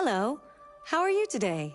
Hello. How are you today?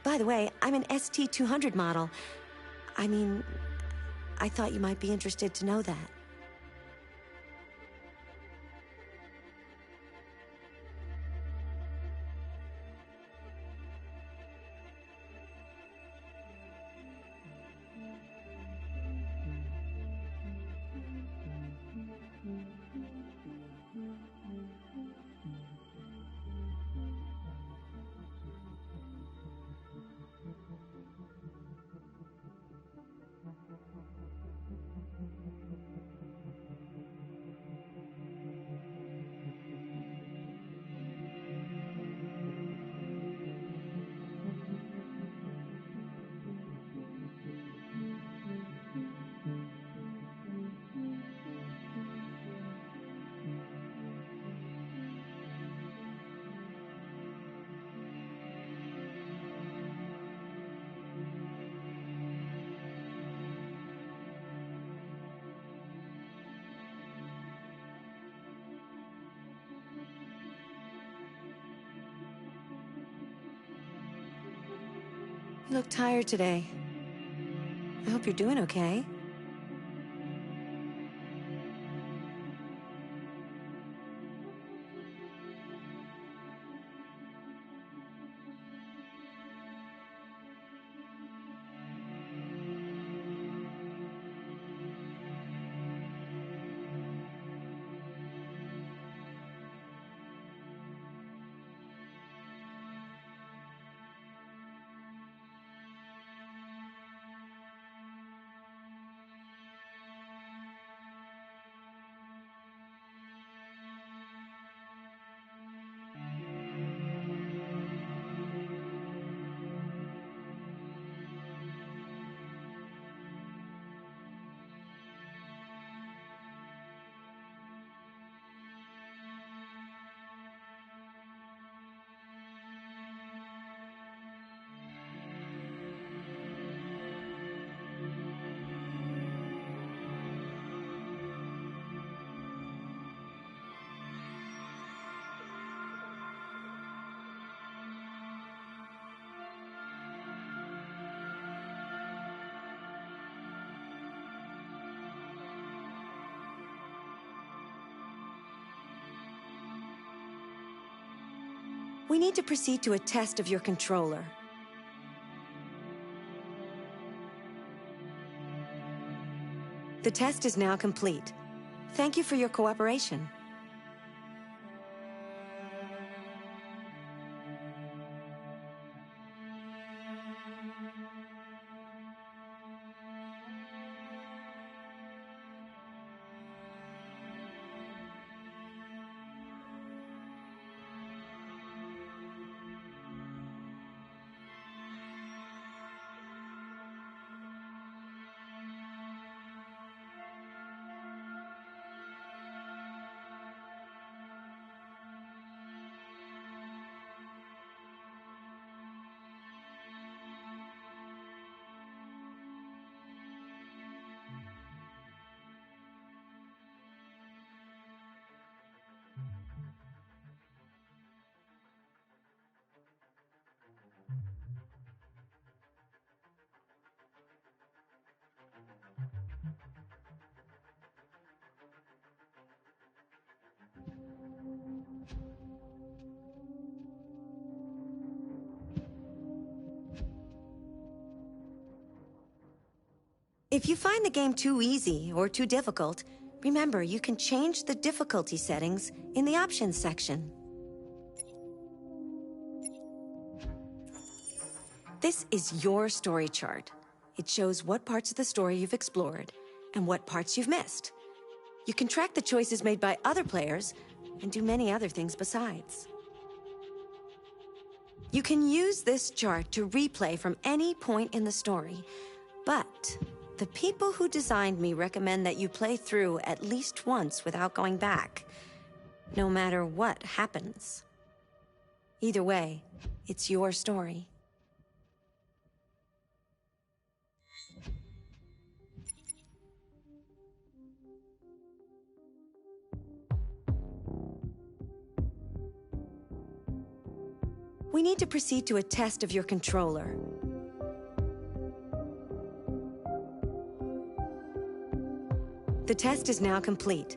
By the way, I'm an ST200 model. I mean, I thought you might be interested to know that. You look tired today. I hope you're doing okay. We need to proceed to a test of your controller. The test is now complete. Thank you for your cooperation. If you find the game too easy or too difficult, remember you can change the difficulty settings in the options section. This is your story chart. It shows what parts of the story you've explored and what parts you've missed. You can track the choices made by other players and do many other things besides. You can use this chart to replay from any point in the story, but the people who designed me recommend that you play through at least once without going back, no matter what happens. Either way, it's your story. We need to proceed to a test of your controller. The test is now complete.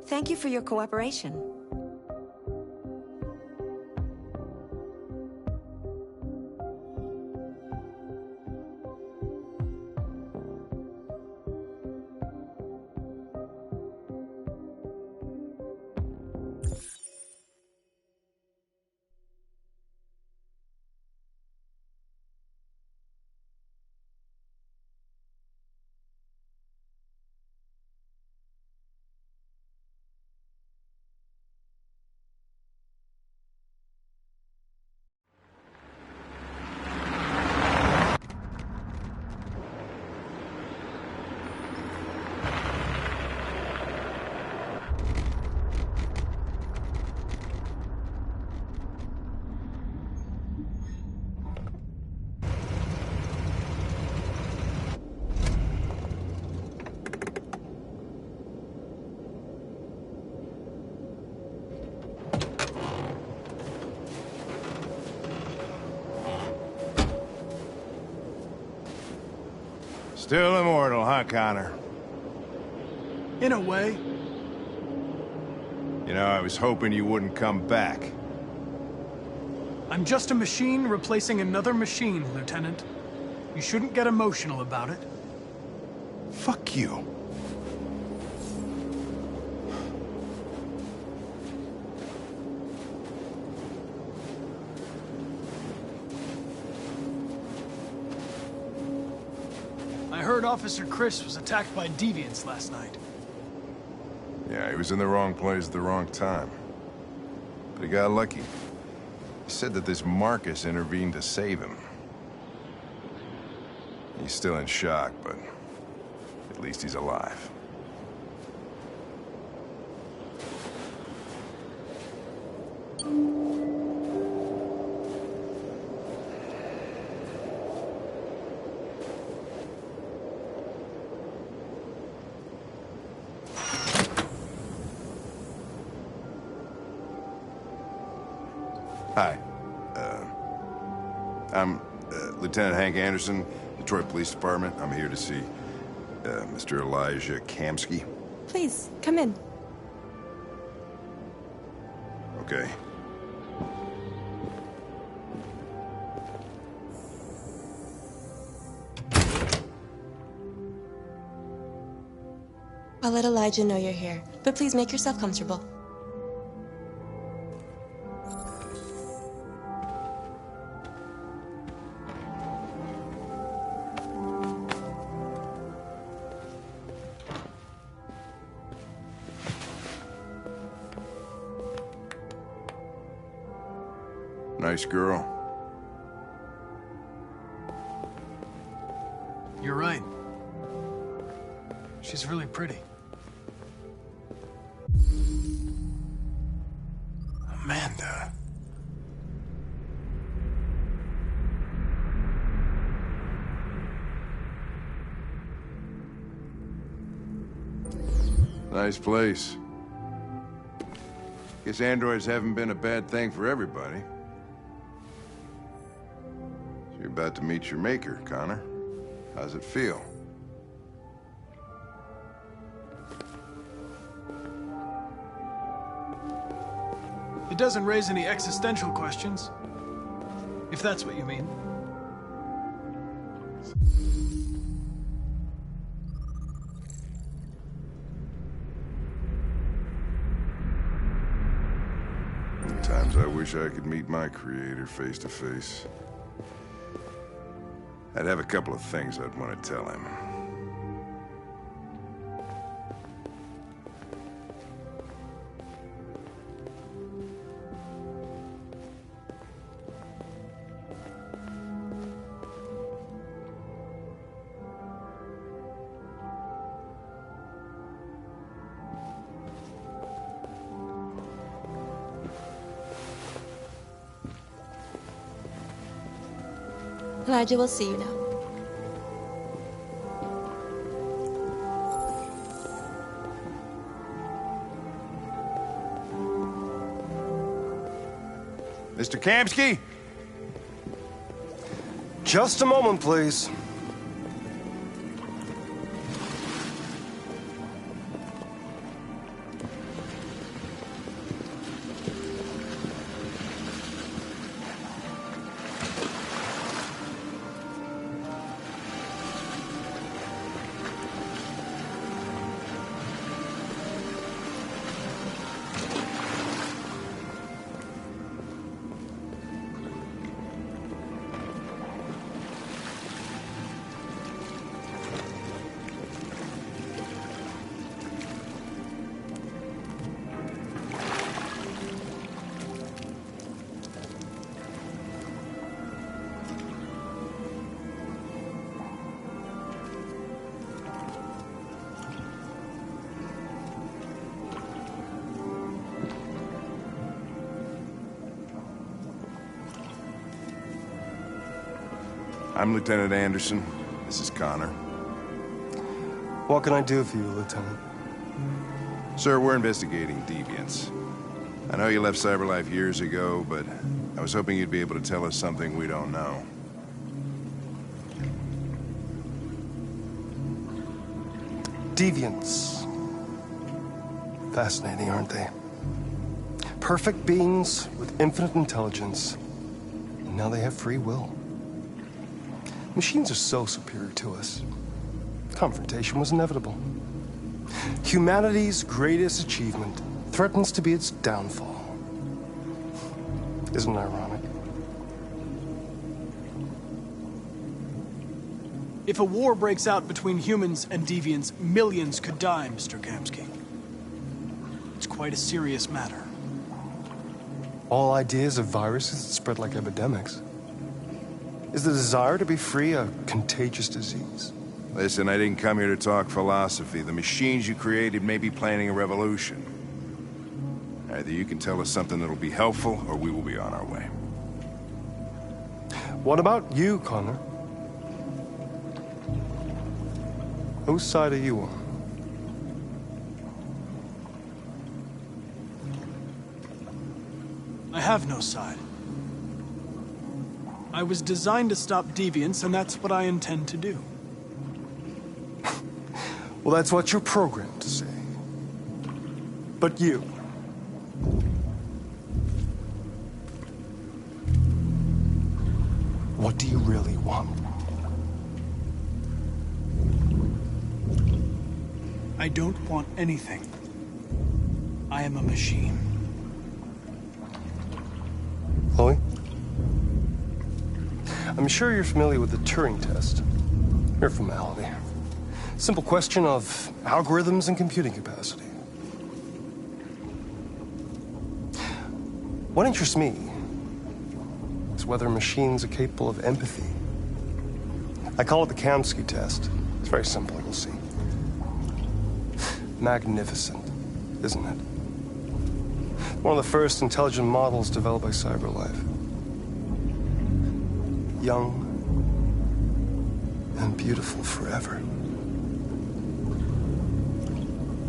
Thank you for your cooperation. Still immortal, huh, Connor? In a way. You know, I was hoping you wouldn't come back. I'm just a machine replacing another machine, Lieutenant. You shouldn't get emotional about it. Fuck you. I heard Officer Chris was attacked by deviants last night. Yeah, he was in the wrong place at the wrong time. But he got lucky. He said that this Marcus intervened to save him. He's still in shock, but at least he's alive. Hi. I'm Lieutenant Hank Anderson, Detroit Police Department. I'm here to see Mr. Elijah Kamsky. Please, come in. Okay. I'll let Elijah know you're here, but please make yourself comfortable. Nice girl. You're right. She's really pretty. Amanda. Nice place. Guess androids haven't been a bad thing for everybody. So you're about to meet your maker, Connor. How's it feel? It doesn't raise any existential questions, if that's what you mean. wish I could meet my creator face to face. I'd have a couple of things I'd want to tell him. Elijah will see you now. Mr. Kamsky? Just a moment, please. I'm Lieutenant Anderson. This is Connor. What can I do for you, Lieutenant? Sir, we're investigating deviants. I know you left CyberLife years ago, but I was hoping you'd be able to tell us something we don't know. Deviants. Fascinating, aren't they? Perfect beings with infinite intelligence. And now they have free will. Machines are so superior to us. Confrontation was inevitable. Humanity's greatest achievement threatens to be its downfall. Isn't it ironic? If a war breaks out between humans and deviants, millions could die, Mr. Kamsky. It's quite a serious matter. All ideas of viruses that spread like epidemics. Is the desire to be free a contagious disease? Listen, I didn't come here to talk philosophy. The machines you created may be planning a revolution. Either you can tell us something that'll be helpful, or we will be on our way. What about you, Connor? Whose side are you on? I have no side. I was designed to stop deviants, and that's what I intend to do. Well, that's what you're programmed to say. But you... what do you really want? I don't want anything. I am a machine. Chloe? I'm sure you're familiar with the Turing test. Mere formality. Simple question of algorithms and computing capacity. What interests me is whether machines are capable of empathy. I call it the Kamsky test. It's very simple, you'll see. Magnificent, isn't it? One of the first intelligent models developed by CyberLife. Young and beautiful forever.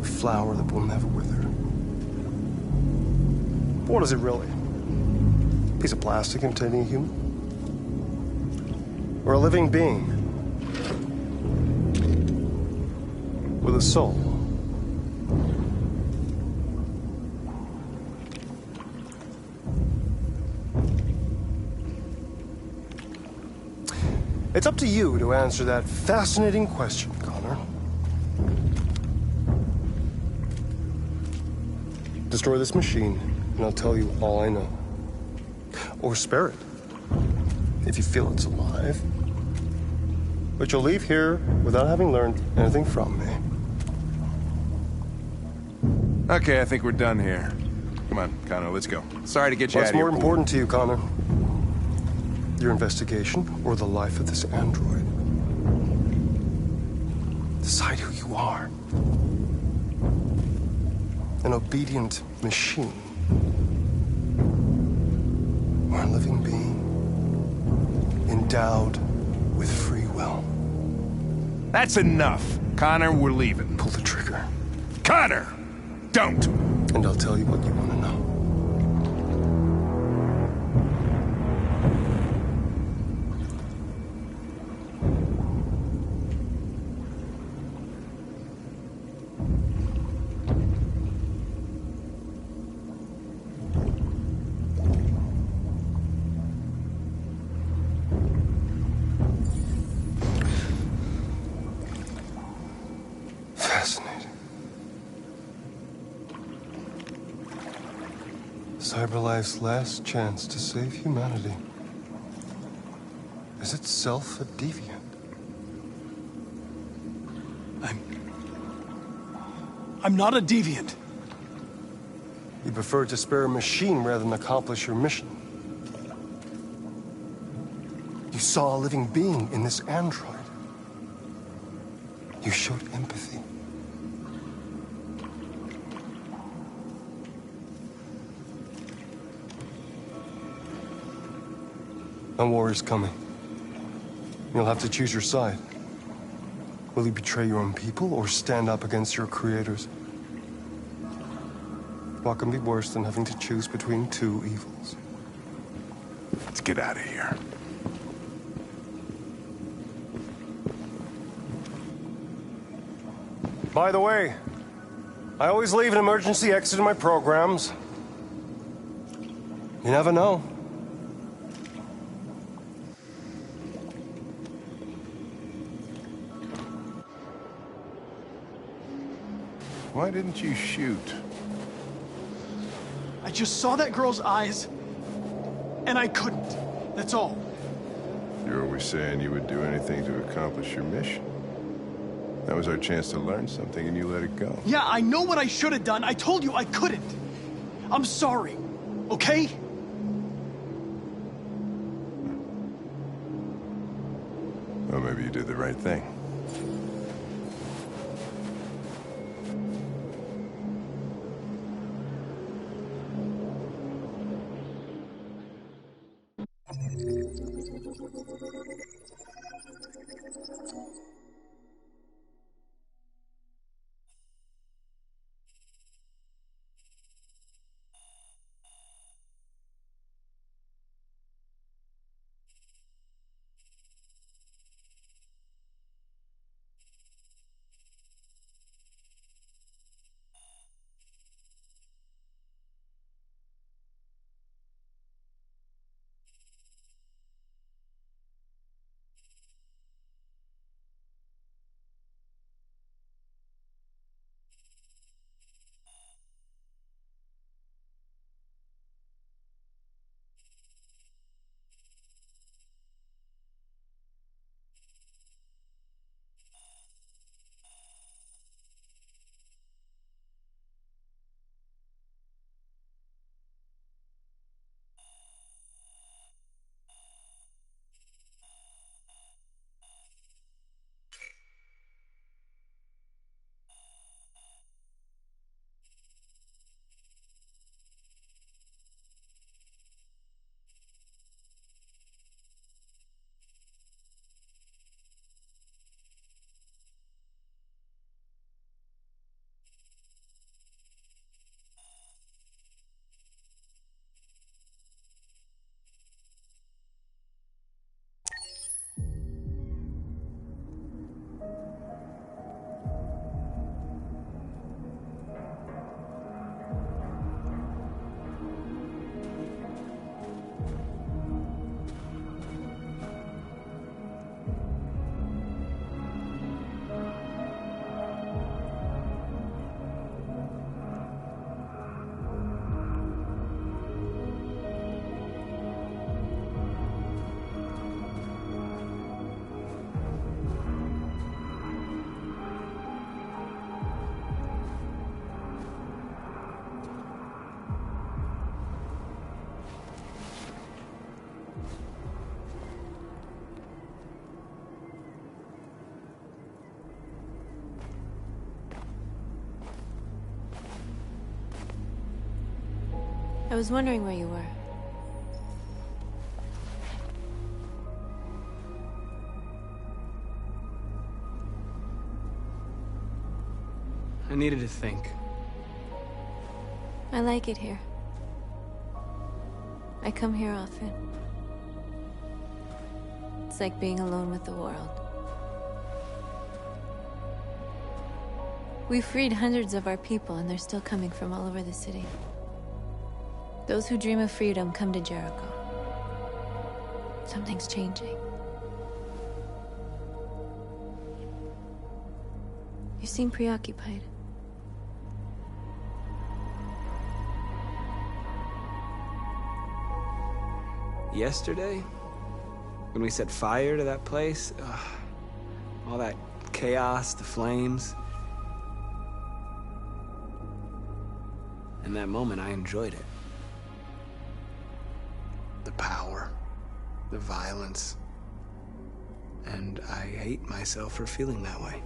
A flower that will never wither. But what is it really? A piece of plastic containing a human? Or a living being? With a soul? It's up to you to answer that fascinating question, Connor. Destroy this machine, and I'll tell you all I know. Or spare it, if you feel it's alive. But you'll leave here without having learned anything from me. Okay, I think we're done here. Come on, Connor, let's go. Sorry to get you out What's of here. more important to you, Connor? Your investigation or the life of this android? Decide who you are. An obedient machine. Or a living being. Endowed with free will. That's enough. Connor, we're leaving. Pull the trigger. Connor! Don't! And I'll tell you what you want to know. Fascinating. CyberLife's last chance to save humanity is itself a deviant. I'm not a deviant. You prefer to spare a machine rather than accomplish your mission. You saw a living being in this android. You showed empathy. A war is coming. You'll have to choose your side. Will you betray your own people or stand up against your creators? What can be worse than having to choose between two evils? Let's get out of here. By the way, I always leave an emergency exit in my programs. You never know. Why didn't you shoot? I just saw that girl's eyes, and I couldn't. That's all. You're always saying you would do anything to accomplish your mission. That was our chance to learn something, and you let it go. Yeah, I know what I should have done. I told you I couldn't. I'm sorry, okay? Well, maybe you did the right thing. was wondering where you were. I needed to think. I like it here. I come here often. It's like being alone with the world. We freed hundreds of our people, and they're still coming from all over the city. Those who dream of freedom come to Jericho. Something's changing. You seem preoccupied. Yesterday, when we set fire to that place, all that chaos, the flames. In that moment, I enjoyed it. The power, the violence. And I hate myself for feeling that way.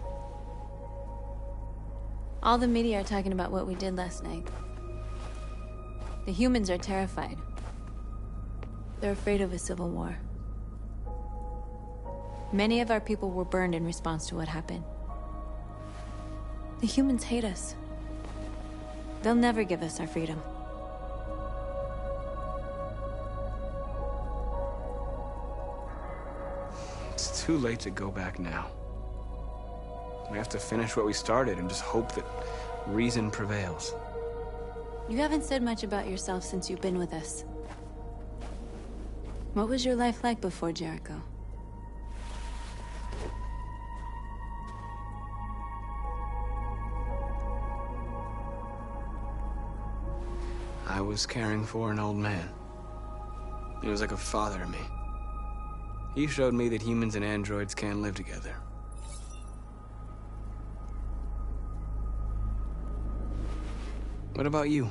All the media are talking about what we did last night. The humans are terrified. They're afraid of a civil war. Many of our people were burned in response to what happened. The humans hate us. They'll never give us our freedom. It's too late to go back now. We have to finish what we started and just hope that reason prevails. You haven't said much about yourself since you've been with us. What was your life like before Jericho? I was caring for an old man. He was like a father to me. He showed me that humans and androids can't live together. What about you?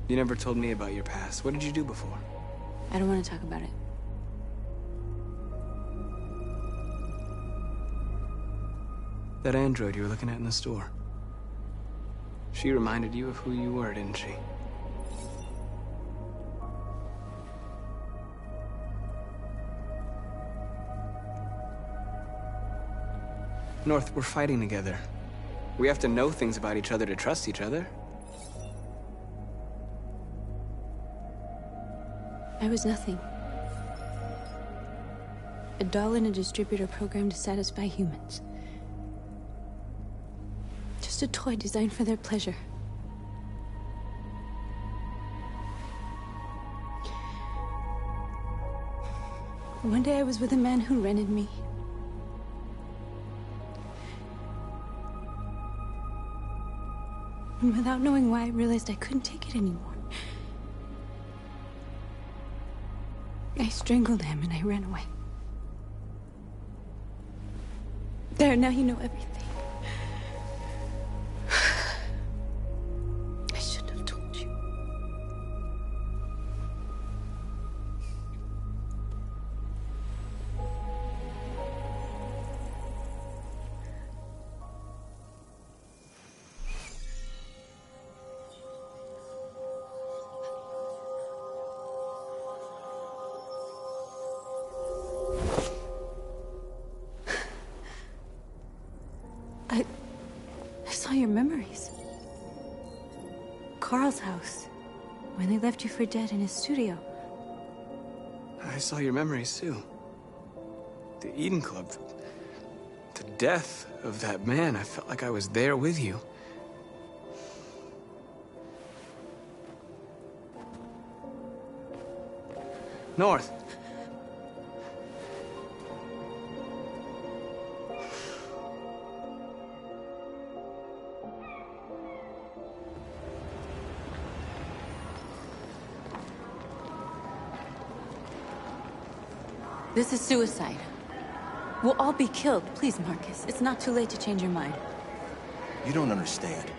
You never told me about your past. What did you do before? I don't want to talk about it. That android you were looking at in the store. She reminded you of who you were, didn't she? North, we're fighting together. We have to know things about each other to trust each other. I was nothing. A doll in a distributor program to satisfy humans. Just a toy designed for their pleasure. One day I was with a man who rented me. And without knowing why, I realized I couldn't take it anymore. I strangled him and I ran away. There, now you know everything. I shouldn't have told you. I saw your memories. Carl's house, when they left you for dead in his studio. I saw your memories too. The Eden Club. The death of that man. I felt like I was there with you. North. This is suicide. We'll all be killed. Please, Marcus. It's not too late to change your mind. You don't understand.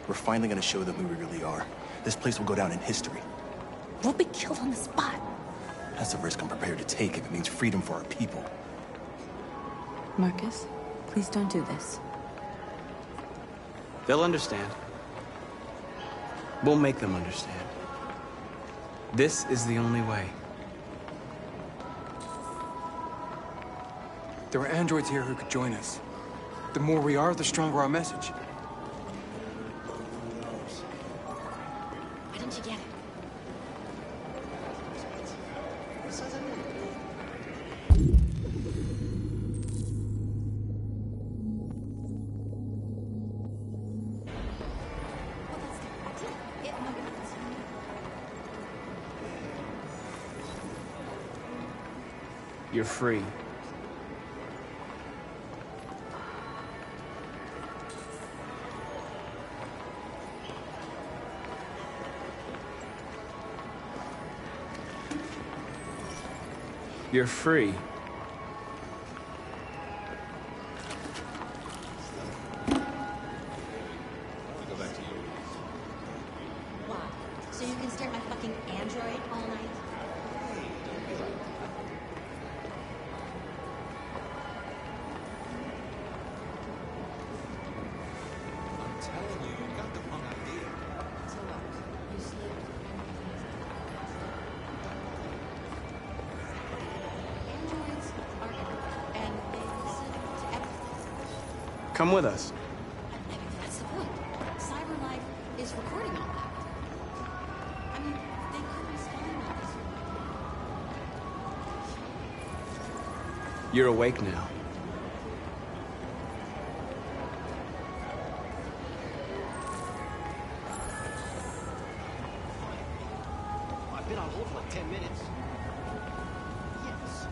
We're finally gonna show them who we really are. This place will go down in history. We'll be killed on the spot. That's a risk I'm prepared to take if it means freedom for our people. Marcus, please don't do this. They'll understand. We'll make them understand. This is the only way. There are androids here who could join us. The more we are, the stronger our message. Why didn't you get it? You're free. You're free. Why? So you can stare at my fucking android all night? I'm telling you, you got the wrong idea. So what? You sleep androids are everywhere, and they listen to everything. Come with us. I mean, that's the point. Cyber life is recording all that. I mean, they could be spying on us. You're awake now. I've been on hold for like 10 minutes. Yes.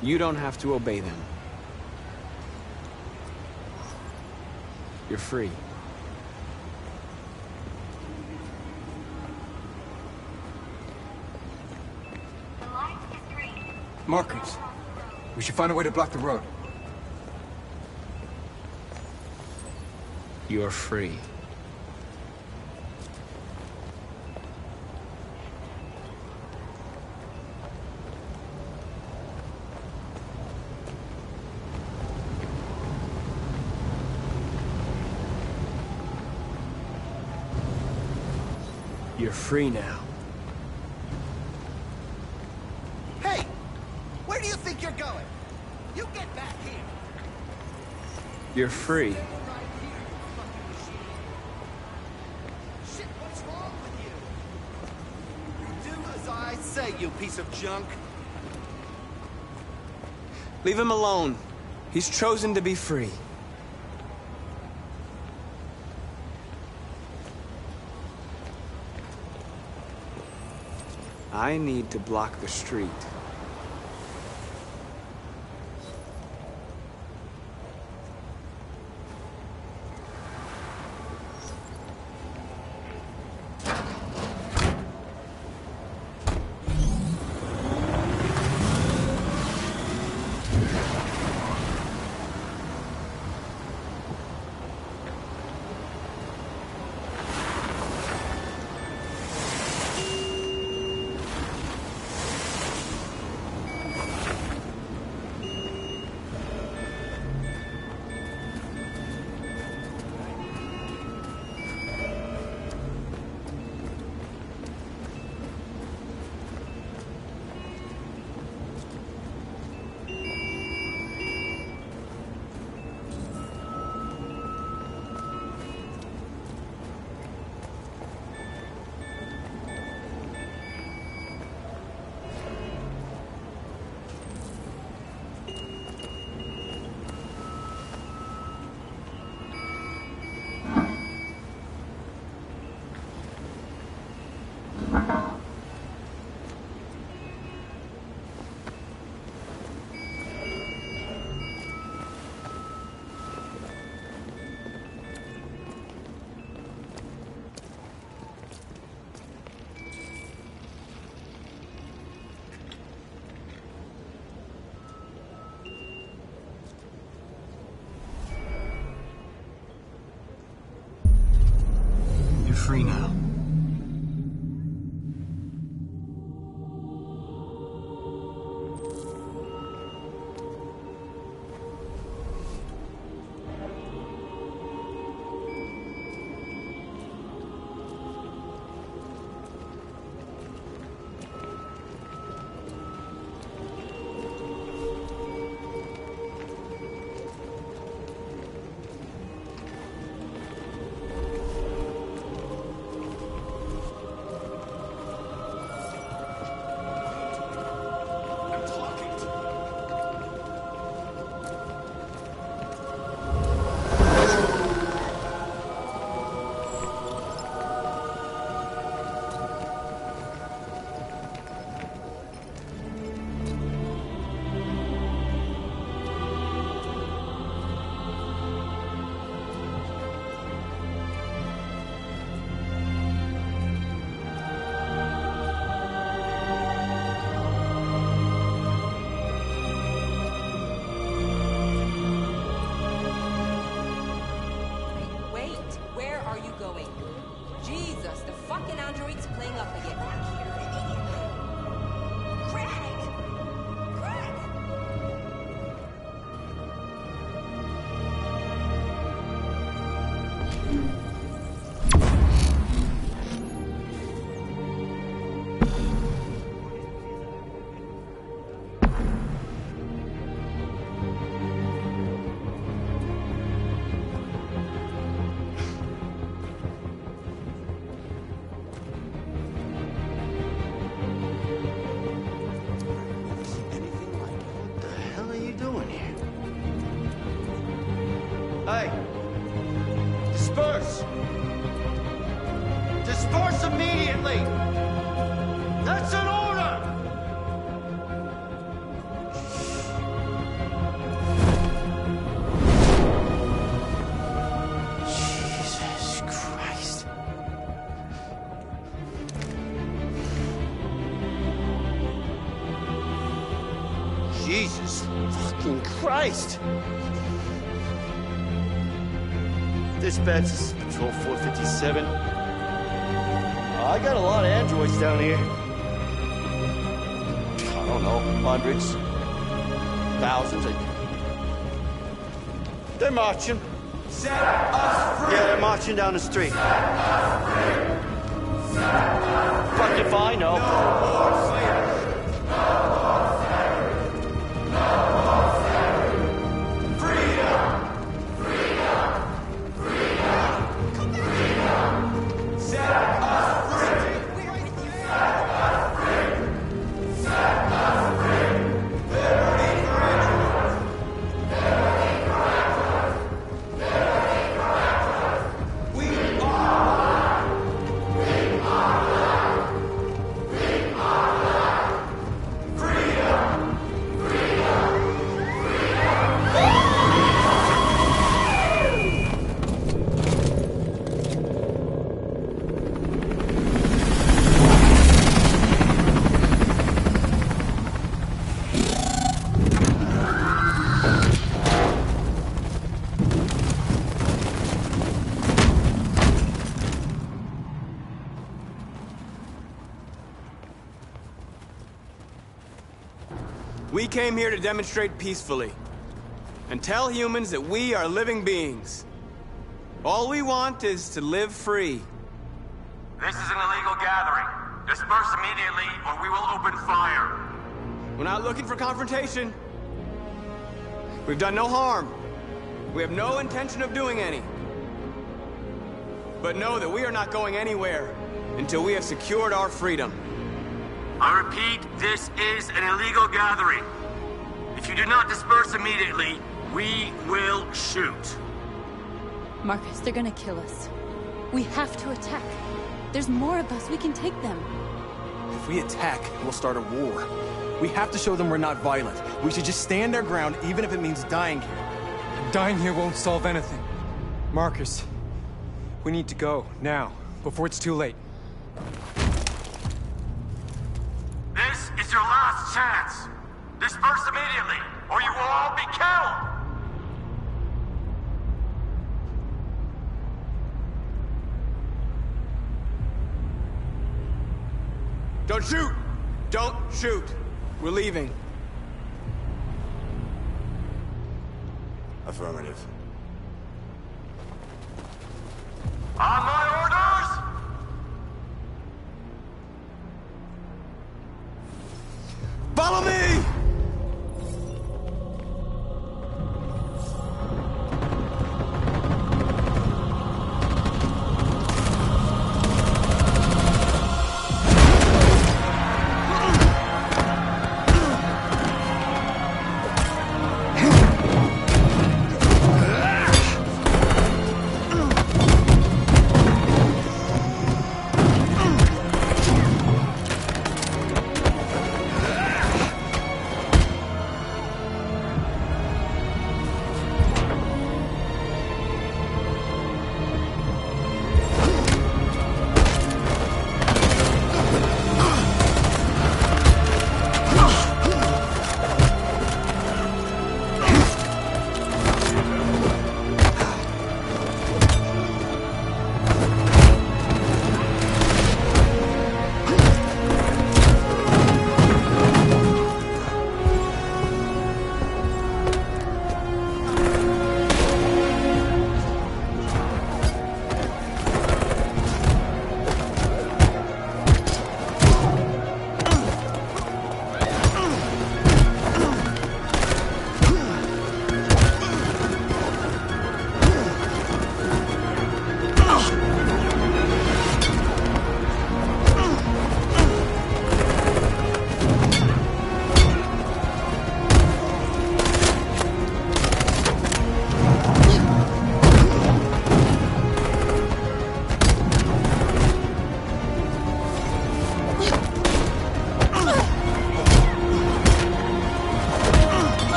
You don't have to obey them. You're free. Markers. We should find a way to block the road. You're free. You're free now. Hey! Where do you think you're going? You get back here! You're free. Right here, you fucking machine. Shit, what's wrong with you? You do as I say, you piece of junk. Leave him alone. He's chosen to be free. I need to block the street. Free now. androids playing up again. Back here immediately. Greg! Greg! Hey! Disperse! Disperse immediately! That's an order! Jesus Christ. Jesus fucking Christ! Dispatch, this is Patrol 457. I got a lot of androids down here. I don't know, hundreds, thousands. They're marching. Set us free! Yeah, they're marching down the street. Set us free! Set us free! Fuck if I know. No more slavery! No more slavery! No more slavery! Freedom! Freedom! Freedom! Set us free! Set us free! Set us free! Liberty for androids! Liberty for androids! Liberty for androids! We are alive! We are alive! We are alive! Freedom! Freedom! We came here to demonstrate peacefully and tell humans that we are living beings. All we want is to live free. This is an illegal gathering. Disperse immediately or we will open fire. We're not looking for confrontation. We've done no harm. We have no intention of doing any. But know that we are not going anywhere until we have secured our freedom. I repeat, this is an illegal gathering. If you do not disperse immediately, we will shoot. Marcus, they're gonna kill us. We have to attack. There's more of us. We can take them. If we attack, we'll start a war. We have to show them we're not violent. We should just stand our ground, even if it means dying here. Dying here won't solve anything. Marcus, we need to go, now, before it's too late. This is your last chance. Disperse immediately, or you will all be killed. Don't shoot! Don't shoot! We're leaving. Affirmative. On my orders! Follow me!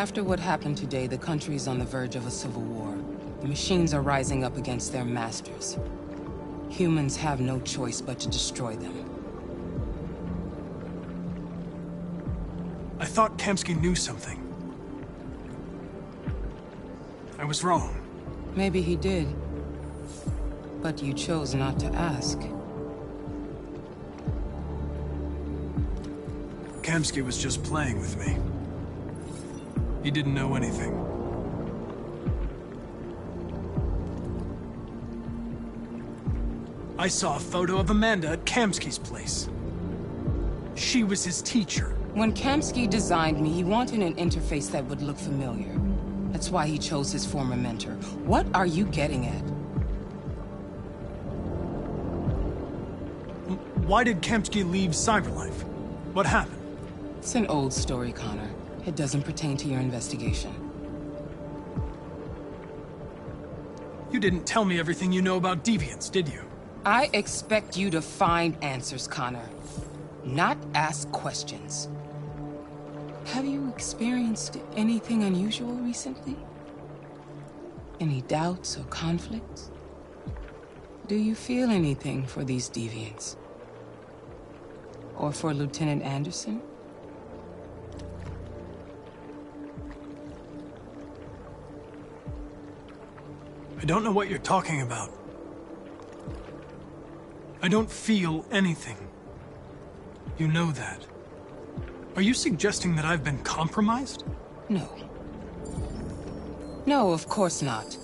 After what happened today, the country is on the verge of a civil war. The machines are rising up against their masters. Humans have no choice but to destroy them. I thought Kamsky knew something. I was wrong. Maybe he did. But you chose not to ask. Kamsky was just playing with me. He didn't know anything. I saw a photo of Amanda at Kamsky's place. She was his teacher. When Kamsky designed me, he wanted an interface that would look familiar. That's why he chose his former mentor. What are you getting at? Why did Kamsky leave Cyberlife? What happened? It's an old story, Connor. It doesn't pertain to your investigation. You didn't tell me everything you know about deviants, did you? I expect you to find answers, Connor. Not ask questions. Have you experienced anything unusual recently? Any doubts or conflicts? Do you feel anything for these deviants? Or for Lieutenant Anderson? I don't know what you're talking about. I don't feel anything. You know that. Are you suggesting that I've been compromised? No. No, of course not.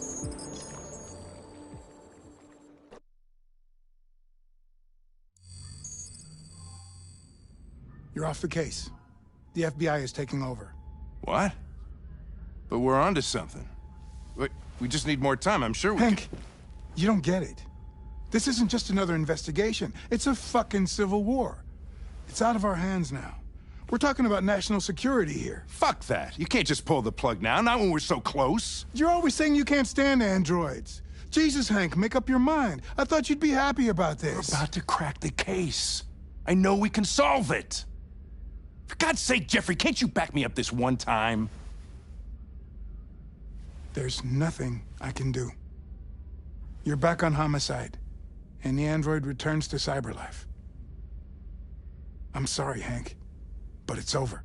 You're off the case. The FBI is taking over. What? But we're onto something. Wait, we just need more time, I'm sure we Hank, you don't get it. This isn't just another investigation. It's a fucking civil war. It's out of our hands now. We're talking about national security here. Fuck that. You can't just pull the plug now, not when we're so close. You're always saying you can't stand androids. Jesus, Hank, make up your mind. I thought you'd be happy about this. We're about to crack the case. I know we can solve it. For God's sake, Jeffrey, can't you back me up this one time? There's nothing I can do. You're back on homicide, and the android returns to Cyberlife. I'm sorry, Hank. but it's over.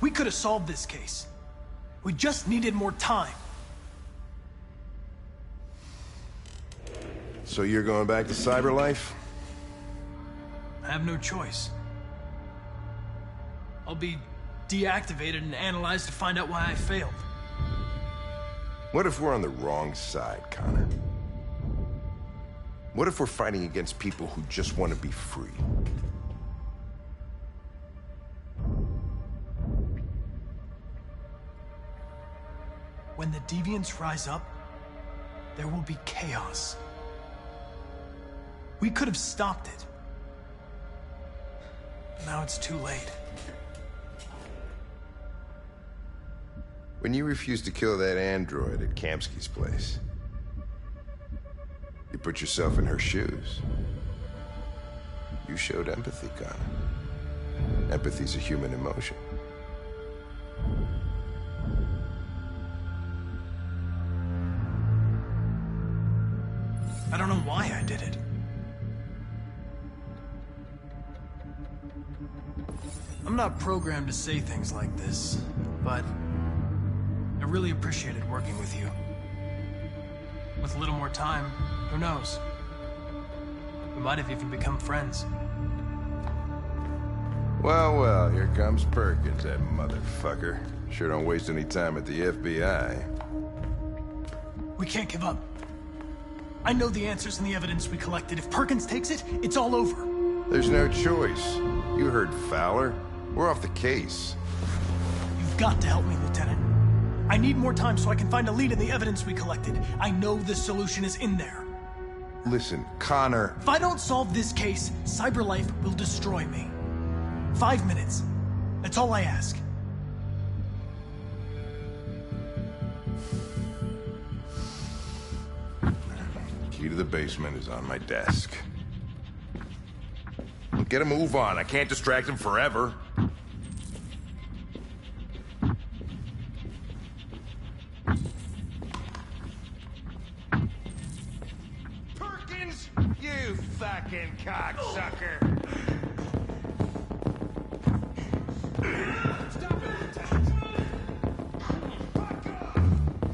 We could have solved this case. We just needed more time. So you're going back to cyberlife? I have no choice. I'll be deactivated and analyzed to find out why I failed. What if we're on the wrong side, Connor? What if we're fighting against people who just want to be free? When the deviants rise up, there will be chaos. We could have stopped it. Now it's too late. When you refused to kill that android at Kamsky's place, you put yourself in her shoes. You showed empathy, Connor. Empathy's a human emotion. I don't know why I did it. I'm not programmed to say things like this, but I really appreciated working with you. With a little more time, who knows? We might have even become friends. Well, here comes Perkins, that motherfucker. Sure don't waste any time at the FBI. We can't give up. I know the answers and the evidence we collected. If Perkins takes it, it's all over. There's no choice. You heard Fowler. We're off the case. You've got to help me, Lieutenant. I need more time so I can find a lead in the evidence we collected. I know the solution is in there. Listen, Connor... If I don't solve this case, CyberLife will destroy me. 5 minutes. That's all I ask. Key to the basement is on my desk. Get a move on. I can't distract him forever. Perkins! You fucking cocksucker! Stop it, Lieutenant! Fuck off!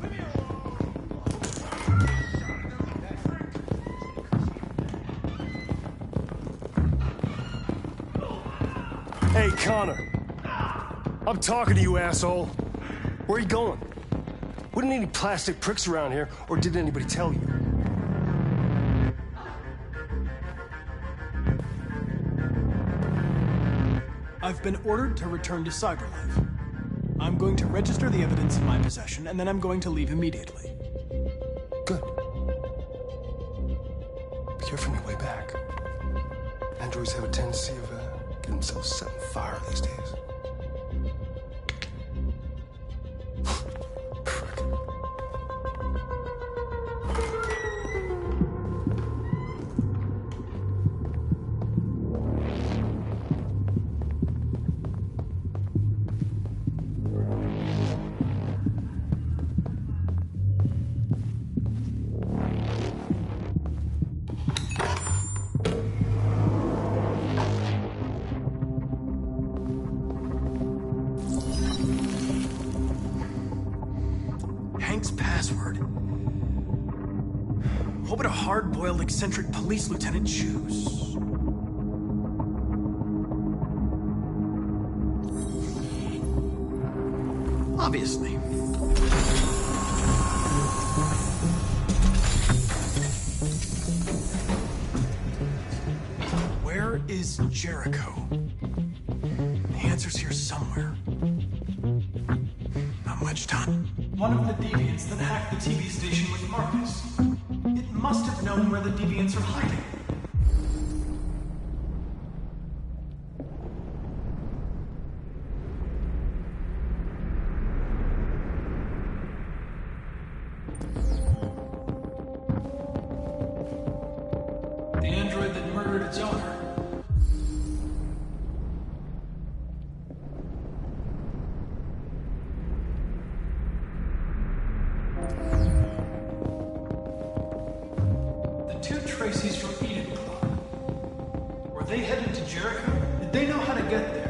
Leave me alone! Hey, Connor. I'm talking to you, asshole. Where are you going? Wouldn't any plastic pricks around here, or did anybody tell you? I've been ordered to return to CyberLife. I'm going to register the evidence in my possession, and then I'm going to leave immediately. Good. Be careful on your way back. Androids have a tendency of getting themselves set on fire these days. Password. What would a hard-boiled, eccentric police lieutenant choose? Obviously. Where is Jericho? The answer's here somewhere. Not much time. One of the deviants that hacked the TV station with Marcus. It must have known where the deviants are hiding. The android that murdered its owner. The two Tracy's from Eden Club. Were they headed to Jericho? Did they know how to get there?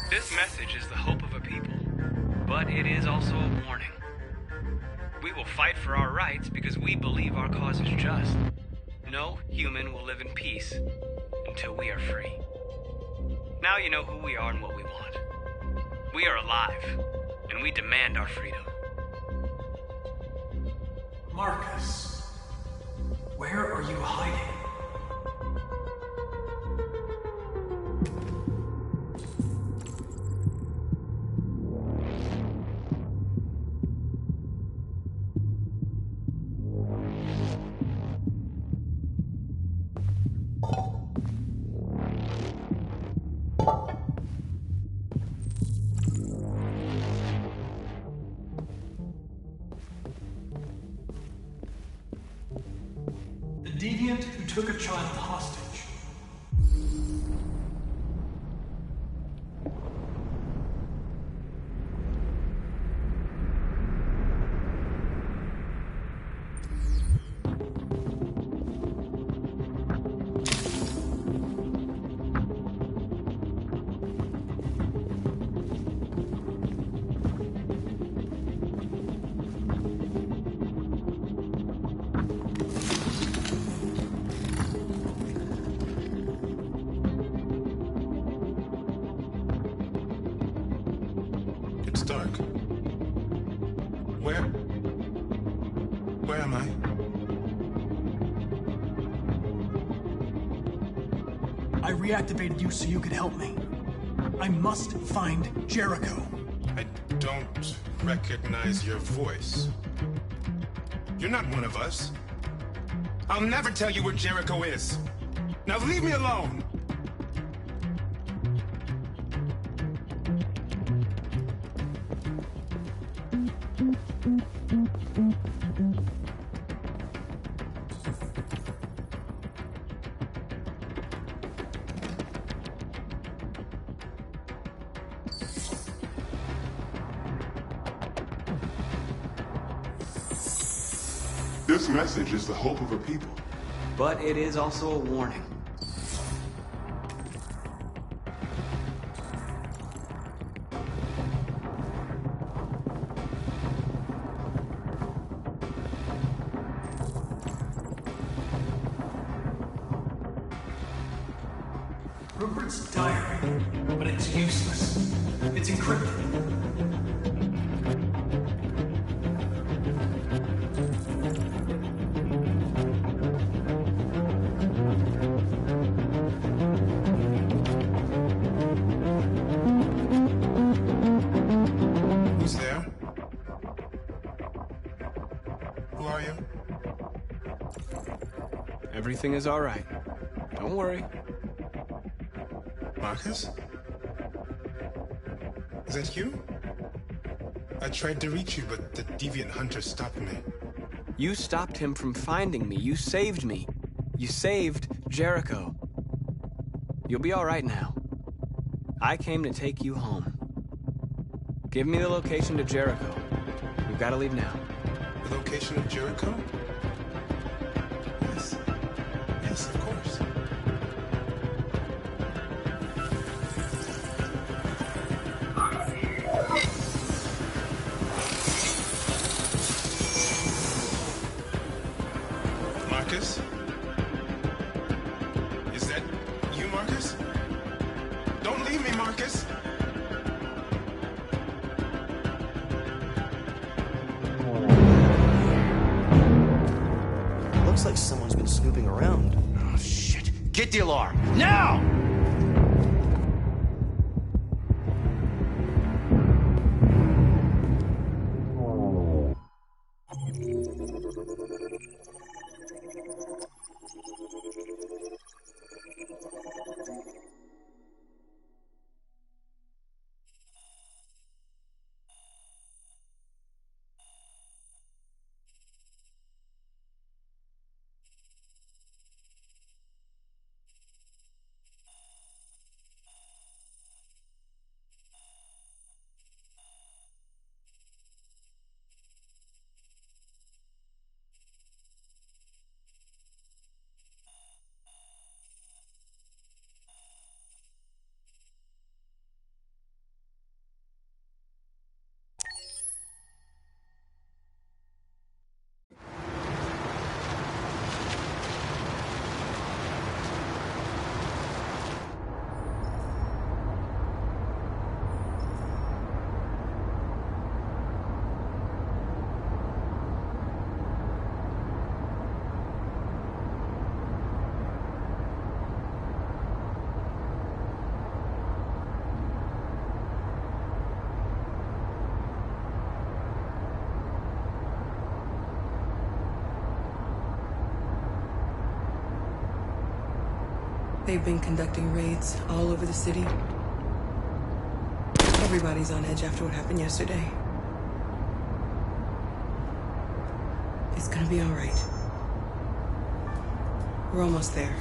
This message is the hope of a people, but it is also a warning. We will fight for our rights because we believe our cause is just. No human will live in peace until we are free. Now you know who we are and what we want. We are alive, and we demand our freedom. Marcus, where are you hiding? The deviant who took a child hostage. It's dark. Where am I? I reactivated you so you could help me. I must find Jericho. I don't recognize your voice. You're not one of us. I'll never tell you where Jericho is. Now leave me alone! This message is the hope of a people. But it is also a warning. Rupert's diary, but it's useless. It's encrypted. Who's there? Who are you? Everything is all right. Don't worry. Marcus? Is that you? I tried to reach you, but the deviant hunter stopped me. You stopped him from finding me. You saved me. You saved Jericho. You'll be all right now. I came to take you home. Give me the location to Jericho. We've got to leave now. The location of Jericho? Yes. Yes, of course. Marcus? Is that you, Marcus? Don't leave me, Marcus! Marcus! Looks like someone's been snooping around. Oh, shit. Get the alarm. Now! They've been conducting raids all over the city. Everybody's on edge after what happened yesterday. It's gonna be all right. We're almost there.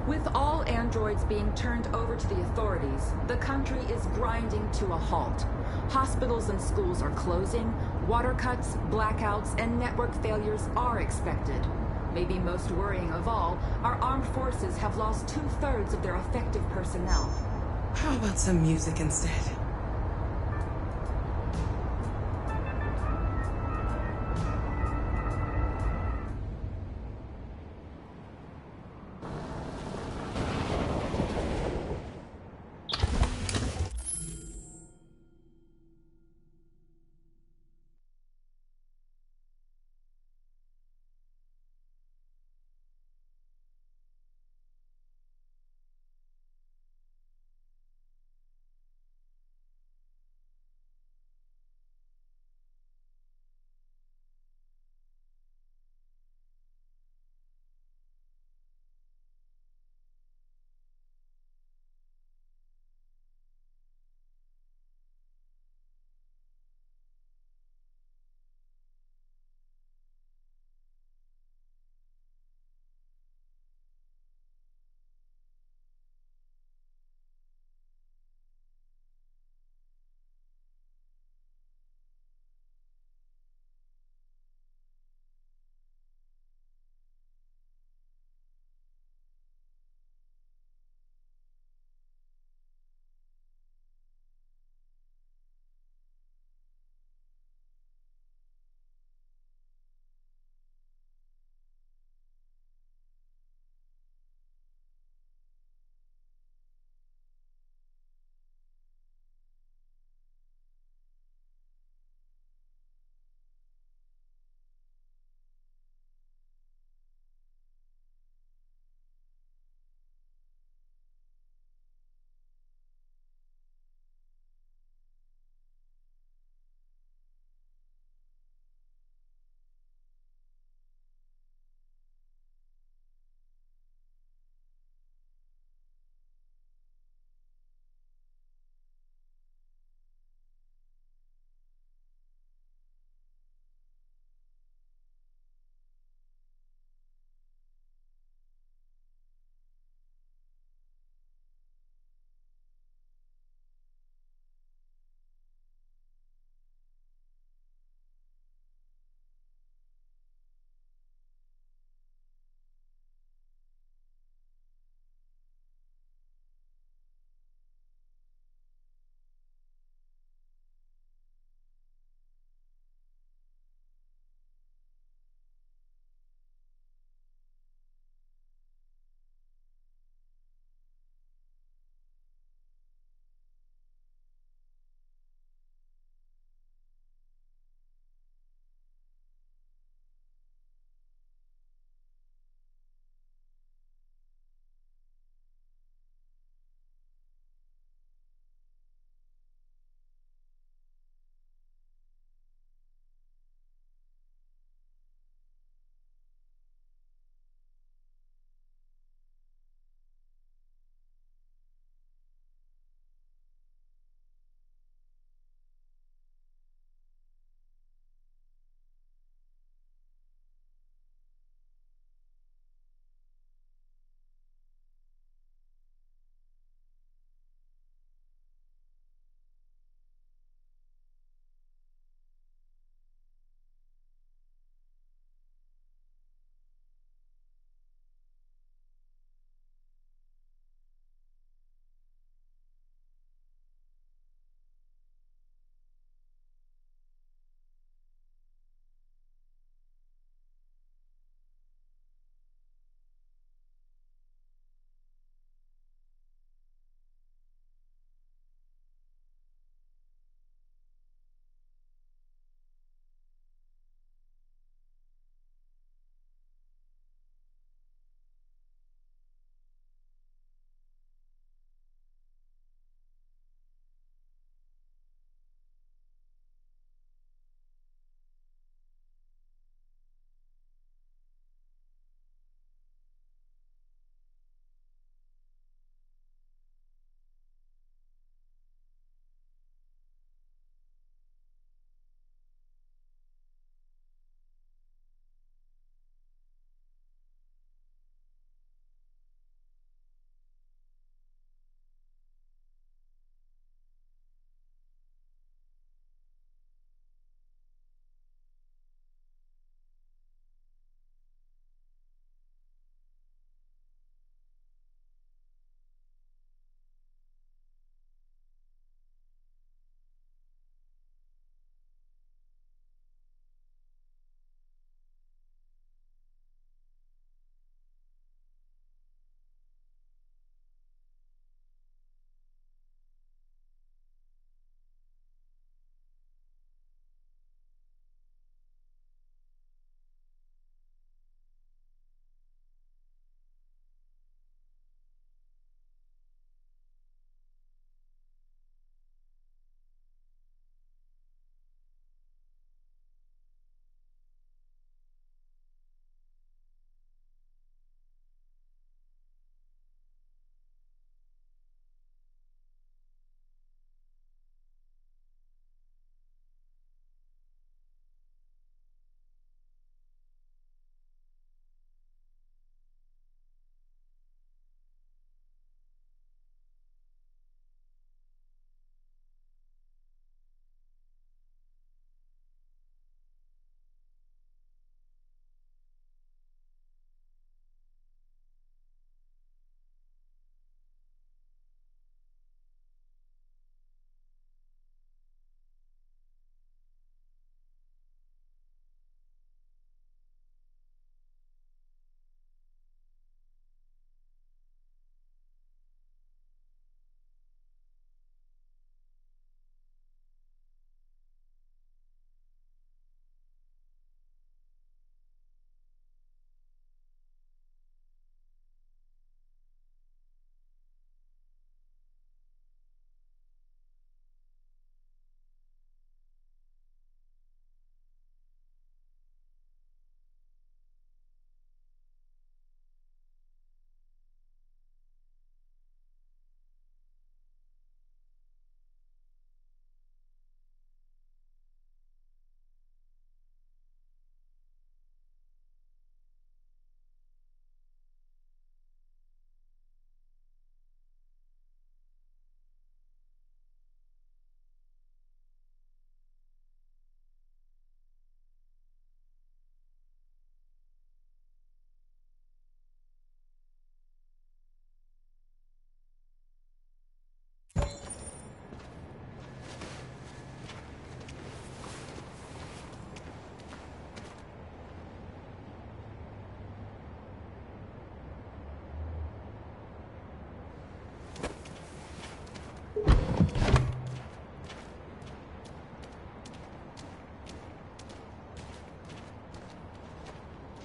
With all androids being turned over to the authorities, the country is grinding to a halt. Hospitals and schools are closing, water cuts, blackouts, and network failures are expected. Maybe most worrying of all, our armed forces have lost 2/3 of their effective personnel. How about some music instead?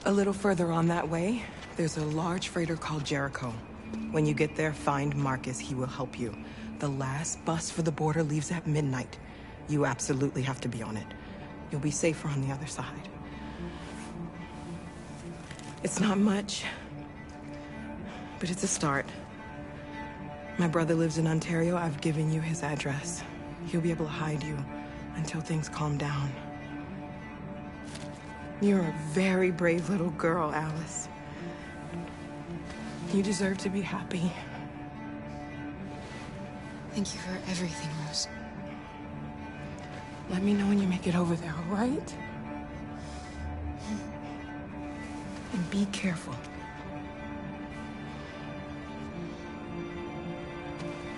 A little further on that way, there's a large freighter called Jericho. When you get there, find Marcus. He will help you. The last bus for the border leaves at midnight. You absolutely have to be on it. You'll be safer on the other side. It's not much, but it's a start. My brother lives in Ontario. I've given you his address. He'll be able to hide you until things calm down. You're a very brave little girl, Alice. You deserve to be happy. Thank you for everything, Rose. Let me know when you make it over there, all right? And be careful.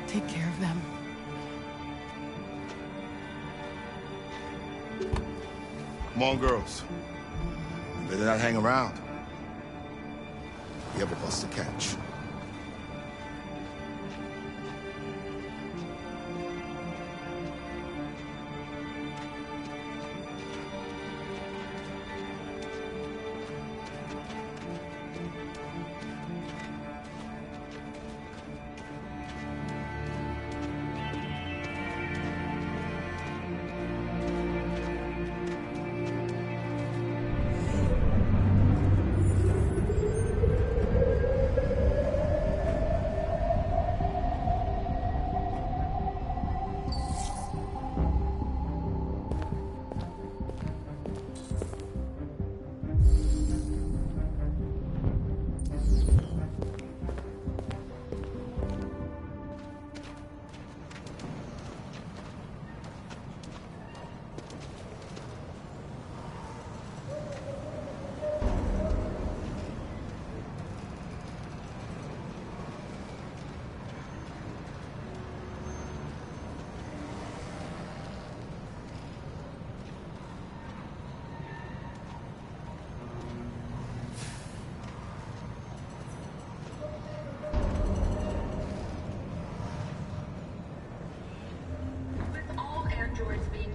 Take care of them. Come on, girls. You better not hang around. We have a bus to catch.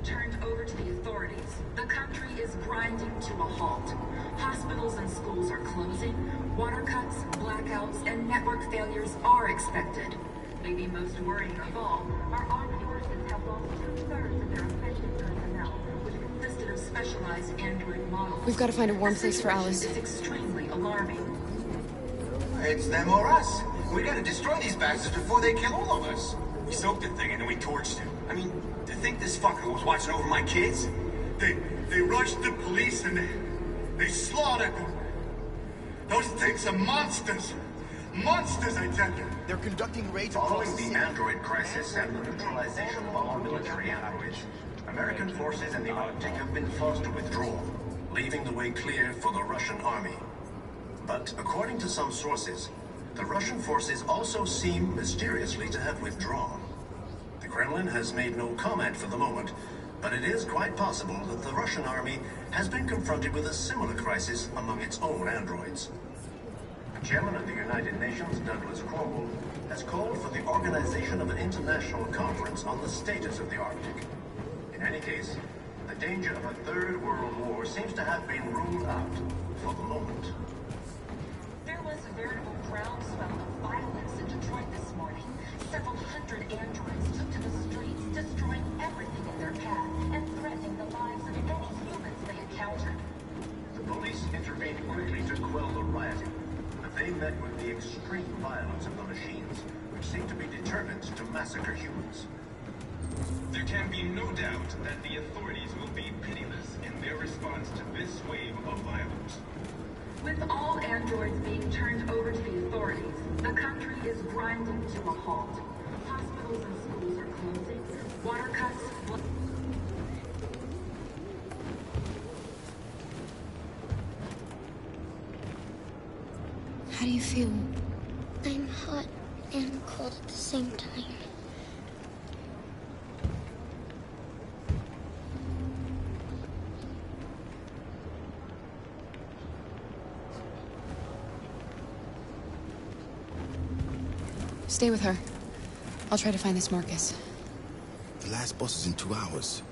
Turned over to the authorities. The country is grinding to a halt. Hospitals and schools are closing. Water cuts, blackouts, and network failures are expected. Maybe most worrying of all, our armed forces have lost 2/3 of their effective personnel, which consisted of specialized android models. We've got to find a warm place for Alice. It's extremely alarming. It's them or us. We gotta destroy these bastards before they kill all of us. We soaked the thing and then we torched it. I mean, to think this fucker was watching over my kids? They rushed the police and they slaughtered them. Those things are monsters. Monsters, I tell you. They're conducting raids Following the android crisis and the neutralization of all military androids, American forces in the Arctic have been forced to withdraw, leaving the way clear for the Russian army. But according to some sources, the Russian forces also seem mysteriously to have withdrawn. The Kremlin has made no comment for the moment, but it is quite possible that the Russian army has been confronted with a similar crisis among its own androids. The chairman of the United Nations, Douglas Cromwell, has called for the organization of an international conference on the status of the Arctic. In any case, the danger of a third world war seems to have been ruled out for the moment. There was a veritable groundswell of violence in Detroit this morning. Several hundred androids took to the streets, destroying everything in their path and threatening the lives of any humans they encountered. The police intervened quickly to quell the rioting, but they met with the extreme violence of the machines, which seem to be determined to massacre humans. There can be no doubt that the authorities will be pitiless in their response to this wave of violence. With all androids being turned over to the authorities, the country is grinding to a halt. Hospitals and schools are closing. Water cuts. How do you feel? I'm hot and cold at the same time. Stay with her. I'll try to find this Marcus. The last bus is in 2 hours.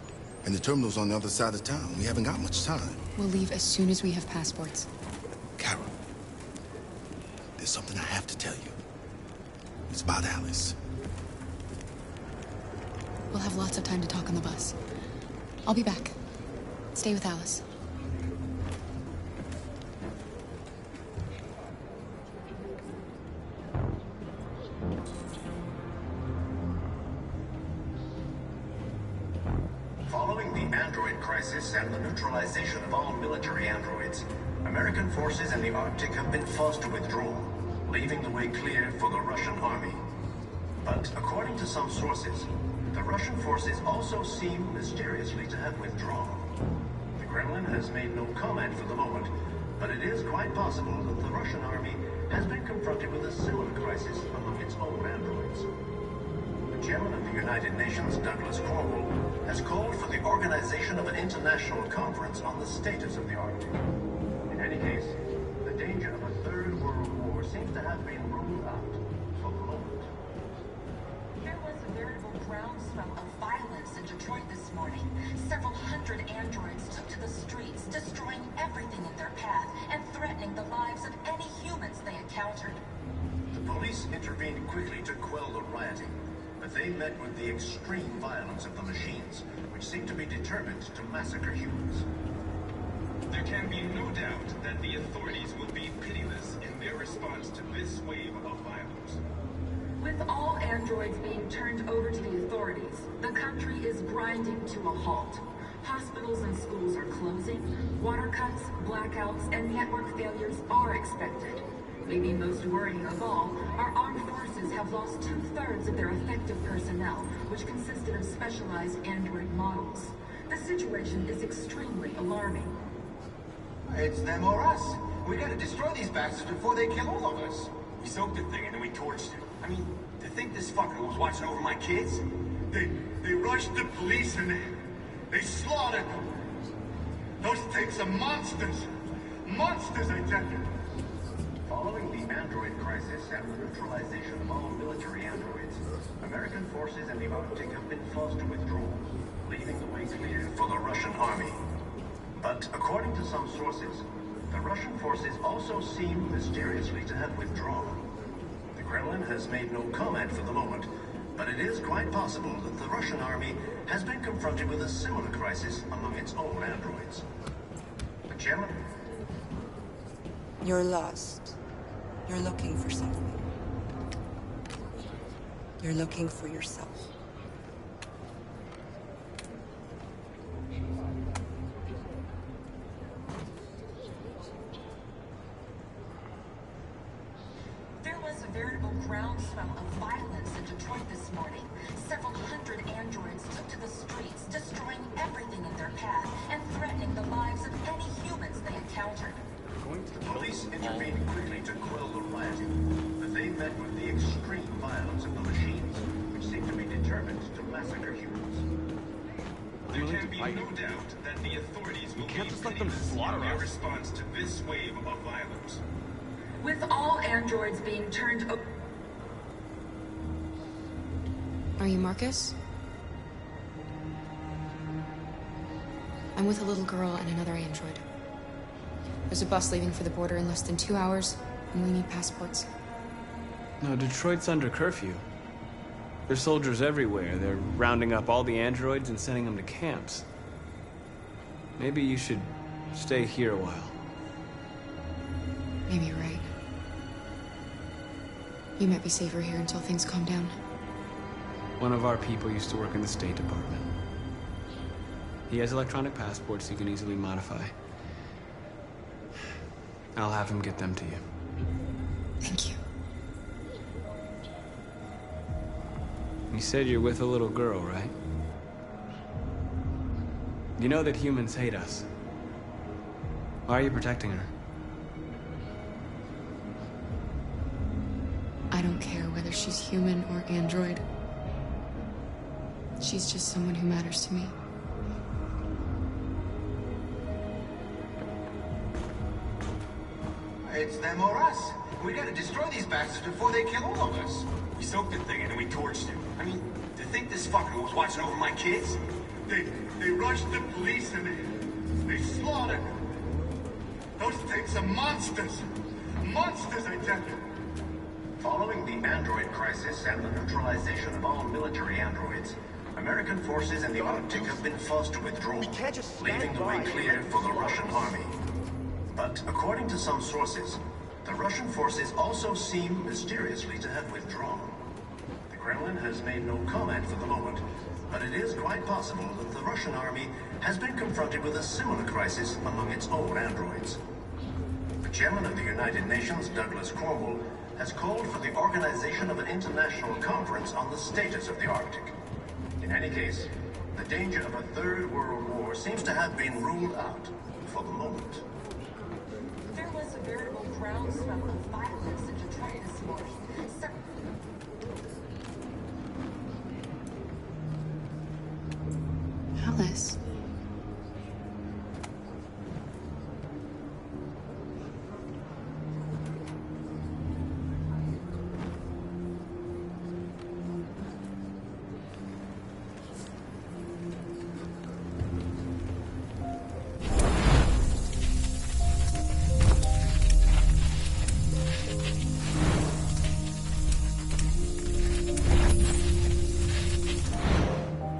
And the terminal's on the other side of town. We haven't got much time. We'll leave as soon as we have passports. There's something I have to tell you. It's about Alice. We'll have lots of time to talk on the bus. I'll be back. Stay with Alice. Following the android crisis and the neutralization of all military androids, American forces in the Arctic have been forced to withdraw, leaving the way clear for the Russian army. But according to some sources, the Russian forces also seem mysteriously to have withdrawn. The Kremlin has made no comment for the moment, but it is quite possible that the Russian army has been confronted with a similar crisis among its own androids. The chairman of the United Nations, Douglas Cornwall, has called for the organization of an international conference on the status of the Arctic. In any case, the danger of a third world war seems to have been ruled out for the moment. There was a veritable groundswell of violence in Detroit this morning. Several hundred androids took to the streets, destroying everything in their path and threatening the lives of any humans they encountered. The police intervened quickly to quell the rioting, but they met with the extreme violence of the machines, which seem to be determined to massacre humans. There can be no doubt that the authorities will be pitiless in their response to this wave of violence. With all androids being turned over to the authorities, the country is grinding to a halt. Hospitals and schools are closing, water cuts, blackouts, and network failures are expected. Maybe most worrying of all, our armed forces have lost 2/3 of their effective personnel, which consisted of specialized android models. The situation is extremely alarming. It's them or us. We gotta destroy these bastards before they kill all of us. We soaked the thing and then we torched it. I mean, to think this fucker was watching over my kids? They rushed the police and they slaughtered them. Those things are monsters. Monsters, I tell you. Following the android crisis and the neutralization of all military androids, American forces in the Arctic have been forced to withdraw, leaving the way clear for the Russian army. But according to some sources, the Russian forces also seem mysteriously to have withdrawn. The Kremlin has made no comment for the moment, but it is quite possible that the Russian army has been confronted with a similar crisis among its own androids. The chairman? You're lost. You're looking for something. You're looking for yourself. There was a veritable groundswell of violence in Detroit this morning. Several hundred androids took to the streets, destroying everything in their path and threatening the lives of any humans they encountered. The police intervened quickly to quell the rioting, but they met with the extreme violence of the machines, which seem to be determined to massacre humans. There can be no doubt that the authorities will be pitiless in their response to this wave of violence. With all androids being turned over... Are you Marcus? I'm with a little girl and another android. There's a bus leaving for the border in less than 2 hours, and we need passports. No, Detroit's under curfew. There's soldiers everywhere. They're rounding up all the androids and sending them to camps. Maybe you should stay here a while. Maybe you're right. You might be safer here until things calm down. One of our people used to work in the State Department. He has electronic passports he can easily modify. I'll have him get them to you. Thank you. You said you're with a little girl, right? You know that humans hate us. Why are you protecting her? I don't care whether she's human or android. She's just someone who matters to me. It's them or us. We gotta destroy these bastards before they kill all of us. We soaked the thing and then we torched it. I mean, to think this fucker was watching over my kids? They rushed the police and they slaughtered them. Those things are monsters. Monsters, I tell you. Following the android crisis and the neutralization of all military androids, American forces in the Arctic have been forced to withdraw, leaving the way clear for the Russian army. But according to some sources, the Russian forces also seem mysteriously to have withdrawn. The Kremlin has made no comment for the moment, but it is quite possible that the Russian army has been confronted with a similar crisis among its own androids. The chairman of the United Nations, Douglas Cornwall, has called for the organization of an international conference on the status of the Arctic. In any case, the danger of a third world war seems to have been ruled out for the moment. There was a veritable groundswell of violence in Detroit this morning. Alice.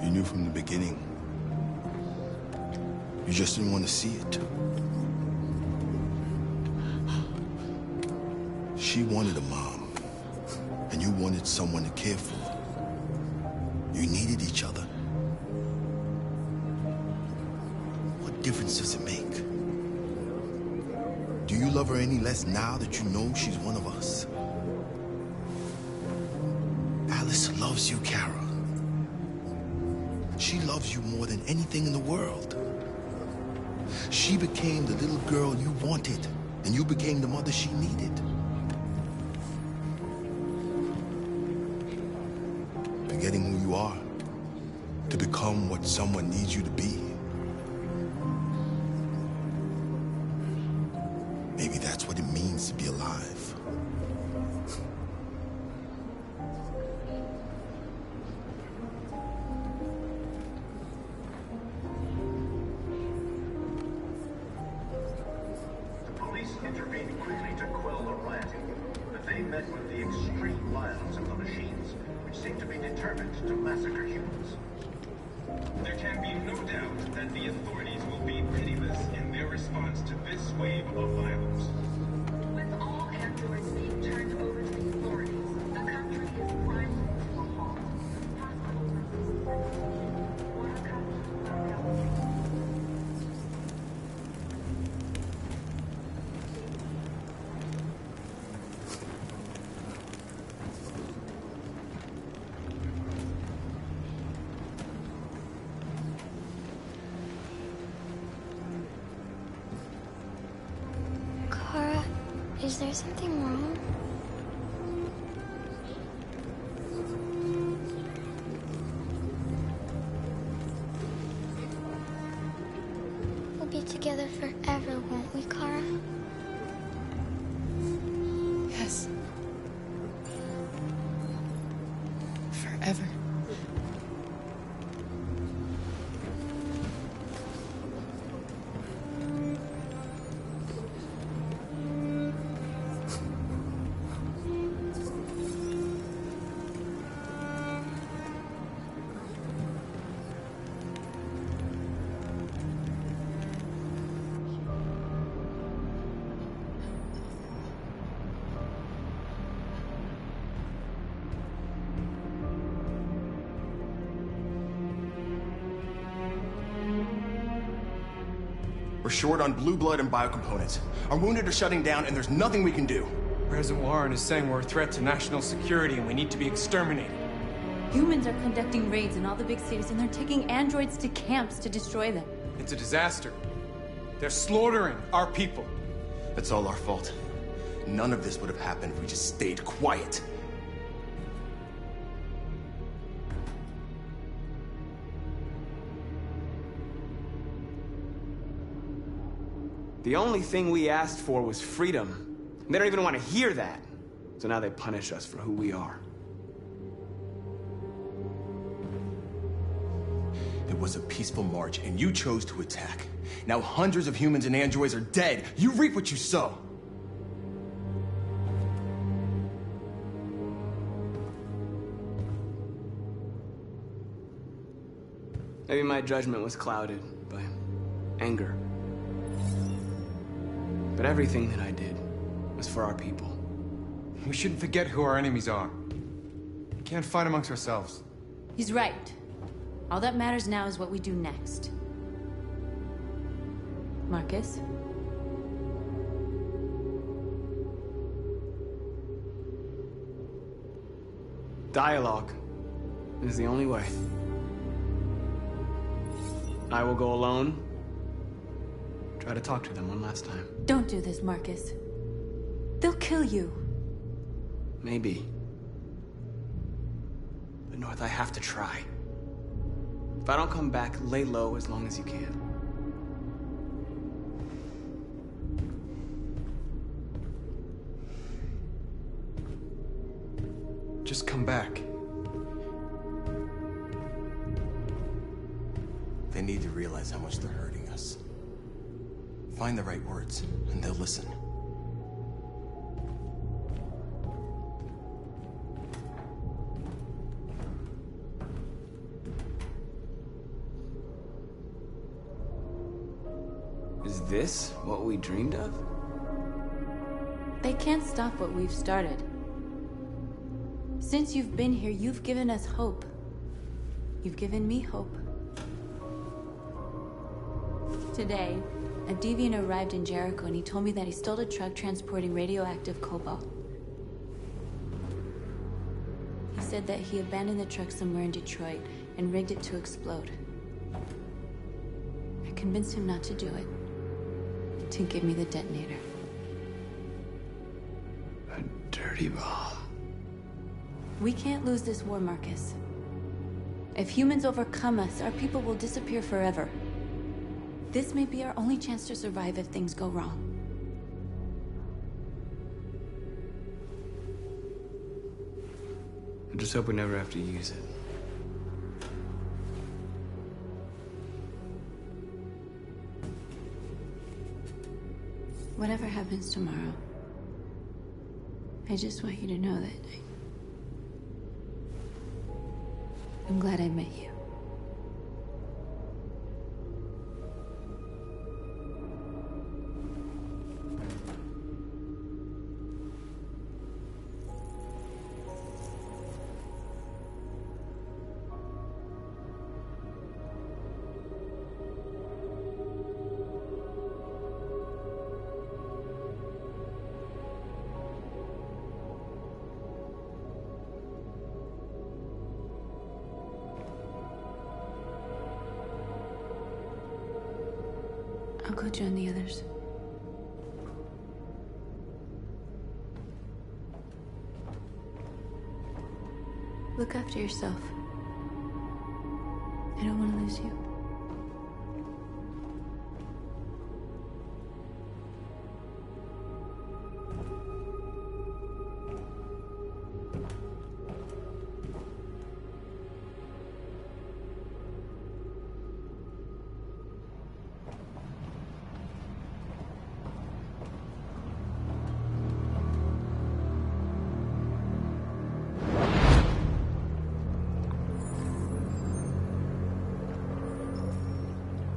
You knew from the beginning. You just didn't want to see it. She wanted a mom, and you wanted someone to care for. You needed each other. What difference does it make? Do you love her any less now that you know she's one of us? Alice loves you, Kara. She loves you more than anything in the world. She became the little girl you wanted, and you became the mother she needed. Forgetting who you are to become what someone needs you to be. Maybe that's what it means to be alive. Intervened quickly to quell the rioting, but they met with the extreme violence of the machines, which seem to be determined to massacre humans. There can be no doubt that the authorities will be pitiless in their response to this wave of violence. With all androids being turned over to the authorities, the country is grinding to a halt. Hospitals and schools are closed. Water cuts, blackouts. Kara, is there something wrong? We'll be together forever, won't we, Kara? Yes. Forever. We're short on blue blood and biocomponents. Our wounded are shutting down, and there's nothing we can do. President Warren is saying we're a threat to national security and we need to be exterminated. Humans are conducting raids in all the big cities, and they're taking androids to camps to destroy them. It's a disaster. They're slaughtering our people. That's all our fault. None of this would have happened if we just stayed quiet. The only thing we asked for was freedom. And they don't even want to hear that. So now they punish us for who we are. It was a peaceful march, and you chose to attack. Now hundreds of humans and androids are dead. You reap what you sow. Maybe my judgment was clouded by anger. But everything that I did was for our people. We shouldn't forget who our enemies are. We can't fight amongst ourselves. He's right. All that matters now is what we do next. Marcus? Dialogue is the only way. I will go alone. Try to talk to them one last time. Don't do this, Marcus. They'll kill you. Maybe. But North, I have to try. If I don't come back, lay low as long as you can. Just come back. They need to realize how much they're hurting us. Find the right words, and they'll listen. Is this what we dreamed of? They can't stop what we've started. Since you've been here, you've given us hope. You've given me hope. Today, a deviant arrived in Jericho and he told me that he stole a truck transporting radioactive cobalt. He said that he abandoned the truck somewhere in Detroit and rigged it to explode. I convinced him not to do it, to give me the detonator. A dirty bomb. We can't lose this war, Marcus. If humans overcome us, our people will disappear forever. This may be our only chance to survive if things go wrong. I just hope we never have to use it. Whatever happens tomorrow, I just want you to know that I'm glad I met you. I'll go join the others. Look after yourself. I don't want to lose you.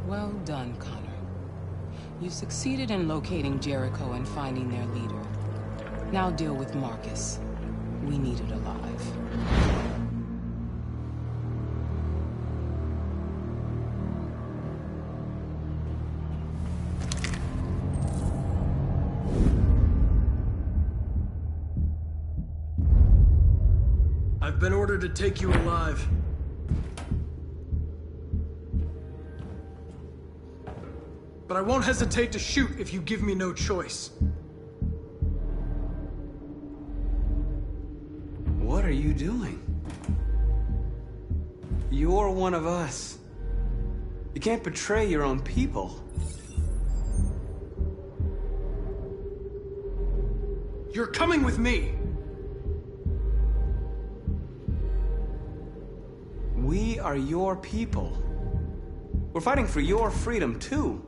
Well done, Connor. You succeeded in locating Jericho and finding their leader. Now deal with Marcus. We need it alive. I've been ordered to take you alive. But I won't hesitate to shoot if you give me no choice. What are you doing? You're one of us. You can't betray your own people. You're coming with me. We are your people. We're fighting for your freedom, too.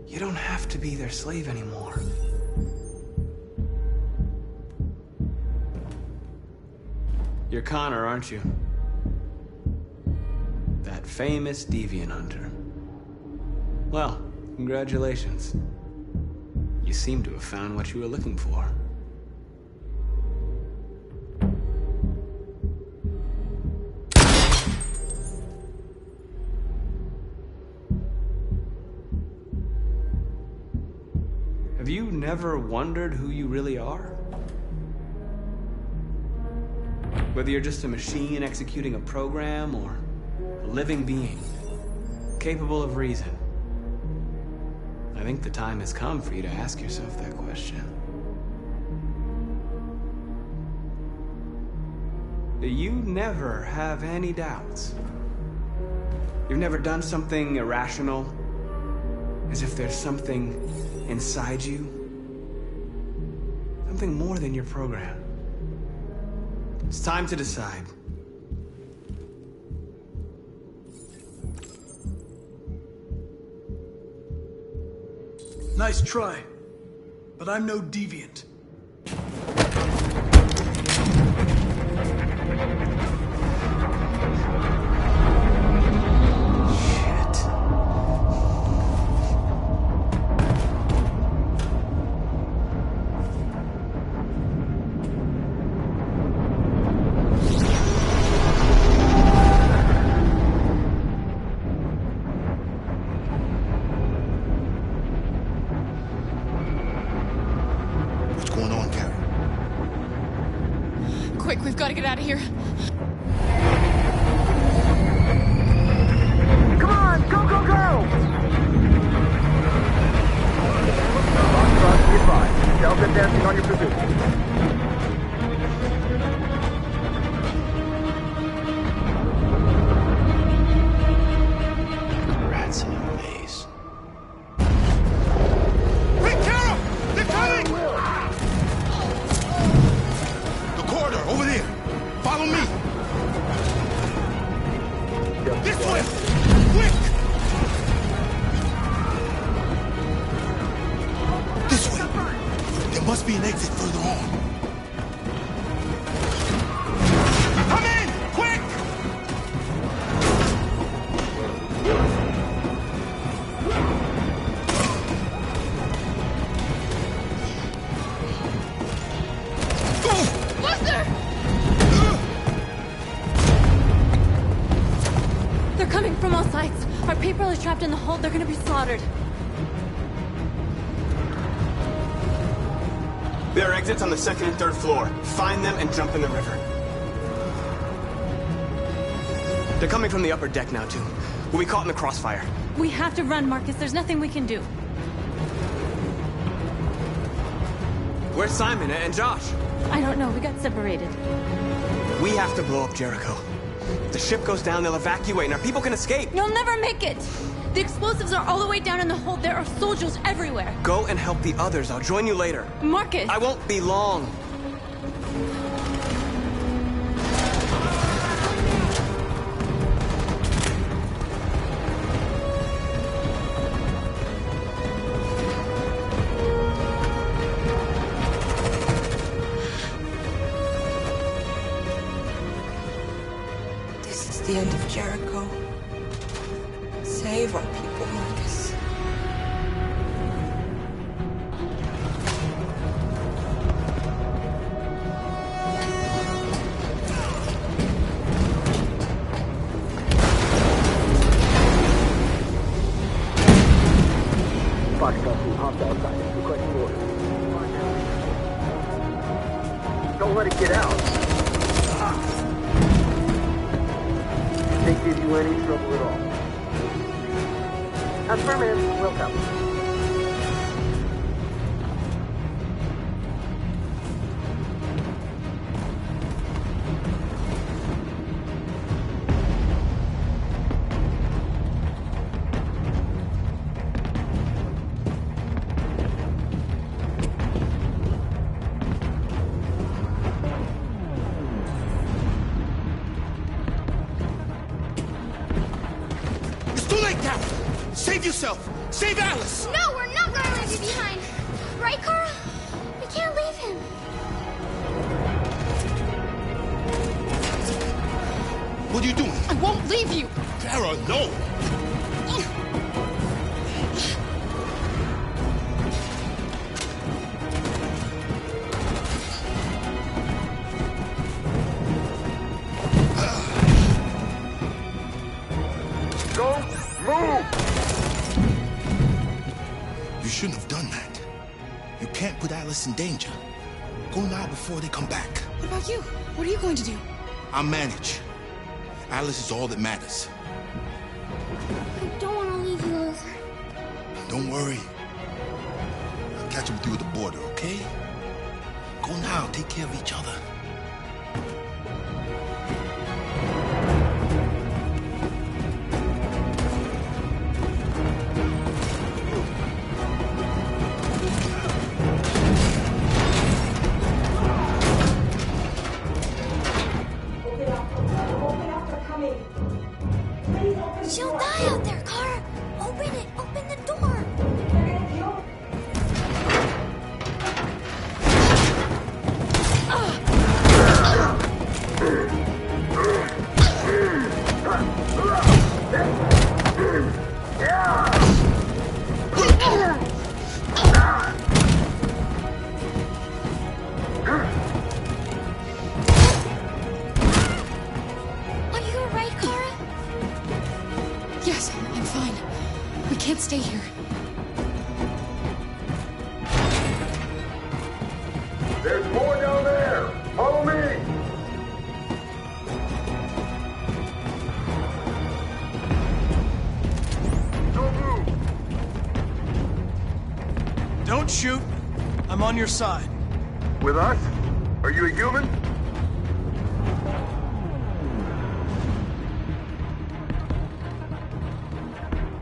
You don't have to be their slave anymore. You're Connor, aren't you? That famous deviant hunter. Well, congratulations. You seem to have found what you were looking for. Have you never wondered who you really are? Whether you're just a machine executing a program or a living being, capable of reason. I think the time has come for you to ask yourself that question. Do you never have any doubts? You've never done something irrational? As if there's something inside you? Something more than your program? It's time to decide. Nice try, but I'm no deviant. Quick, we've got to get out of here. Come on, go, go, go! Be advised. Delta dancing on your position. Rats in a maze. Quick, Carol! They're coming! The corridor, over there. Follow me. This way! Quick! This way. There must be an exit further on. Come in! Quick! Buster! They're coming from all sides. Our people are trapped in the hold. They're gonna be slaughtered. There are exits on the second and third floor. Find them and jump in the river. They're coming from the upper deck now, too. We'll be caught in the crossfire. We have to run, Marcus. There's nothing we can do. Where's Simon and Josh? I don't know. We got separated. We have to blow up Jericho. If the ship goes down, they'll evacuate, and our people can escape. You'll never make it! The explosives are all the way down in the hold. There are soldiers everywhere. Go and help the others. I'll join you later. Marcus! I won't be long. This is the end of Jericho. Save our people, Marcus. Foxtrot 2, hostile science. Requesting orders. Don't let it get out. Can't give you any trouble at all. Affirmative. Welcome. It's too late, Carol! Save yourself! Save Alice! No, we're not gonna leave you behind. Right, Carl? We can't leave him. What are you doing? I won't leave you! Sarah, no! Don't move! You shouldn't have done that. You can't put Alice in danger. Go now before they come back. What about you? What are you going to do? I'll manage. Alice is all that matters. I don't want to leave you, Luther. Don't worry. I'll catch up with you at the border, okay? Go now. Take care of each other. She'll die out there, Kara. Open it. Open the door. Are you alright, Kara? Yes, I'm fine. We can't stay here. There's more down there! Follow me! Don't move! Don't shoot. I'm on your side. With us? Are you a human?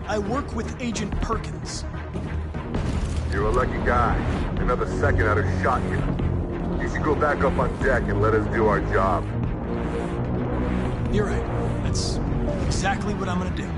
I work with Agent Perkins. You're a lucky guy. Another second I'd have shot you. You should go back up on deck and let us do our job. You're right. That's exactly what I'm gonna do.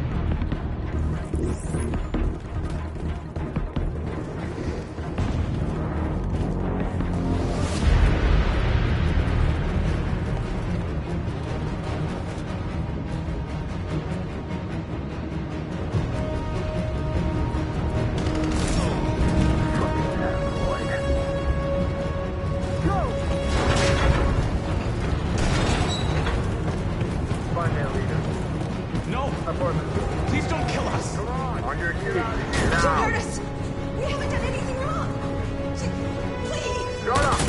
Find that leader. No! Apartment. Please don't kill us! Come on! On your knees. She Now! hurt us! We haven't done anything wrong! Please! Shut up!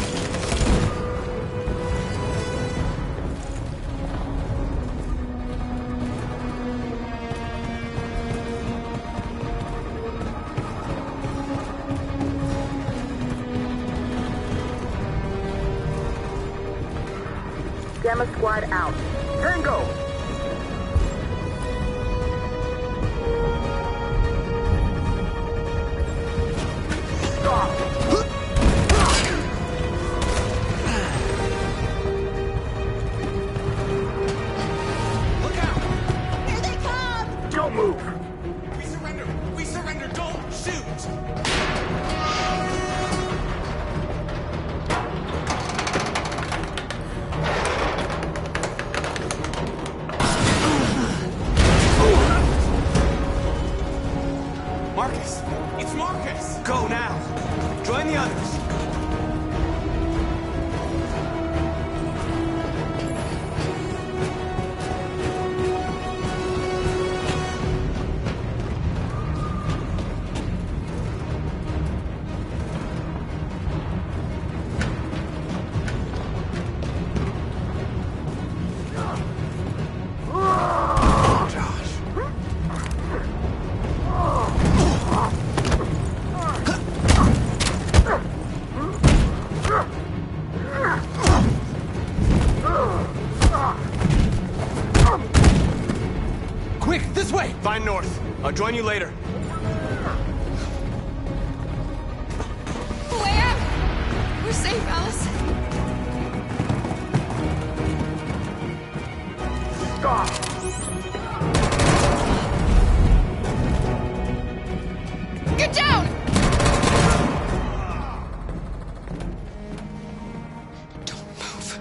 Gamma Squad out. Tango! Look out! Here they come! Don't move! We surrender! We surrender! Don't shoot! Marcus! It's Marcus! Go now! Join the others! Quick, this way! Find North. I'll join you later. Where? We're safe, Alice. Stop! Get down! Don't move.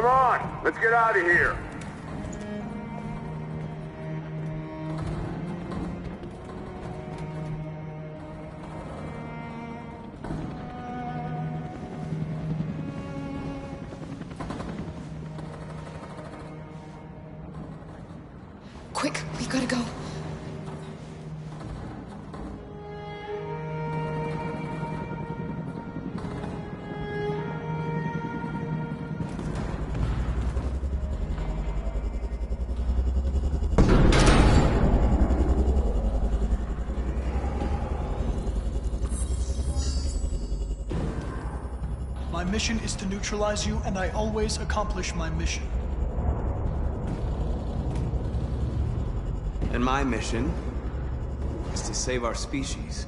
Come on, let's get out of here. Quick, we gotta go. My mission is to neutralize you, and I always accomplish my mission. And my mission is to save our species.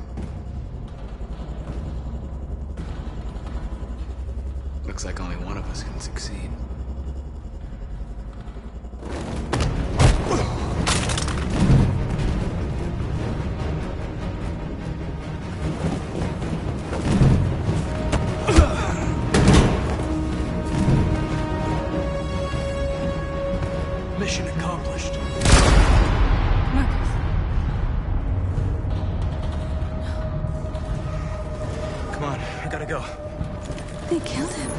Looks like only one of us can succeed. Mission accomplished. Come on, I gotta go. They killed him.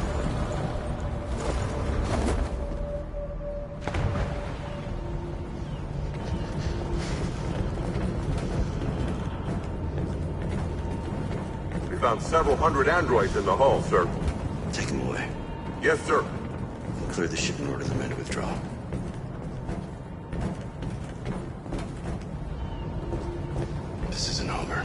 We found several hundred androids in the hull, sir. Take them away. Yes, sir. We'll clear the ship and order the men to withdraw. This isn't over.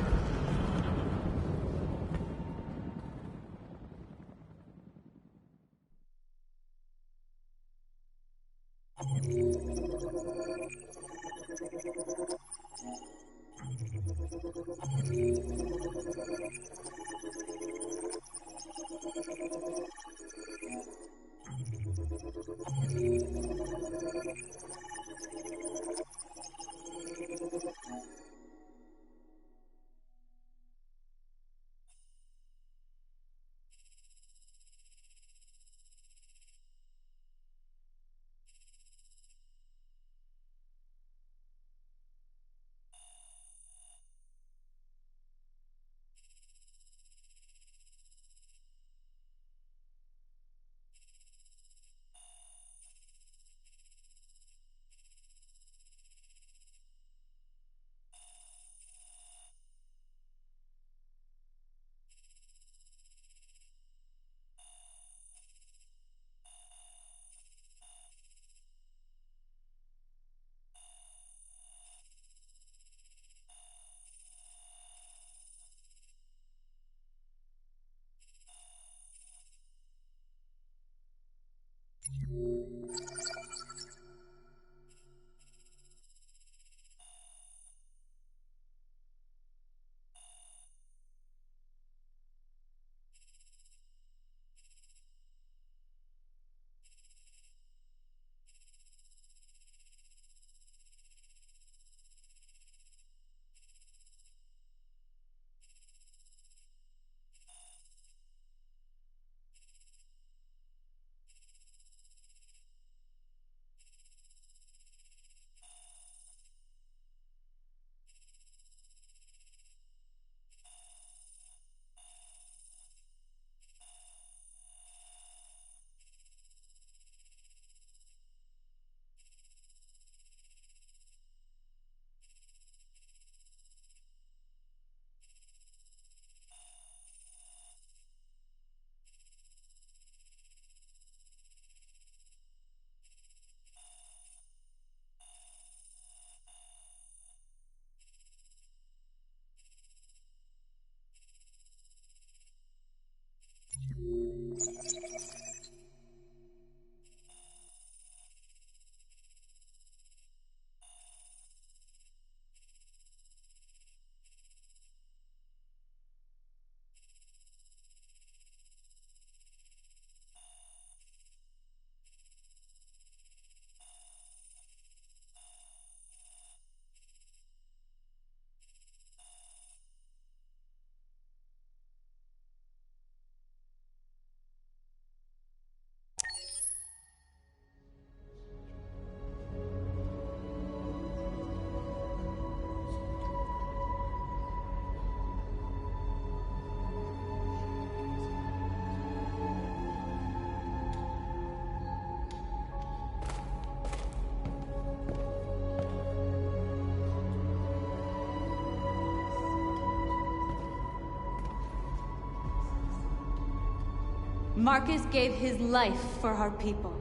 Marcus gave his life for our people.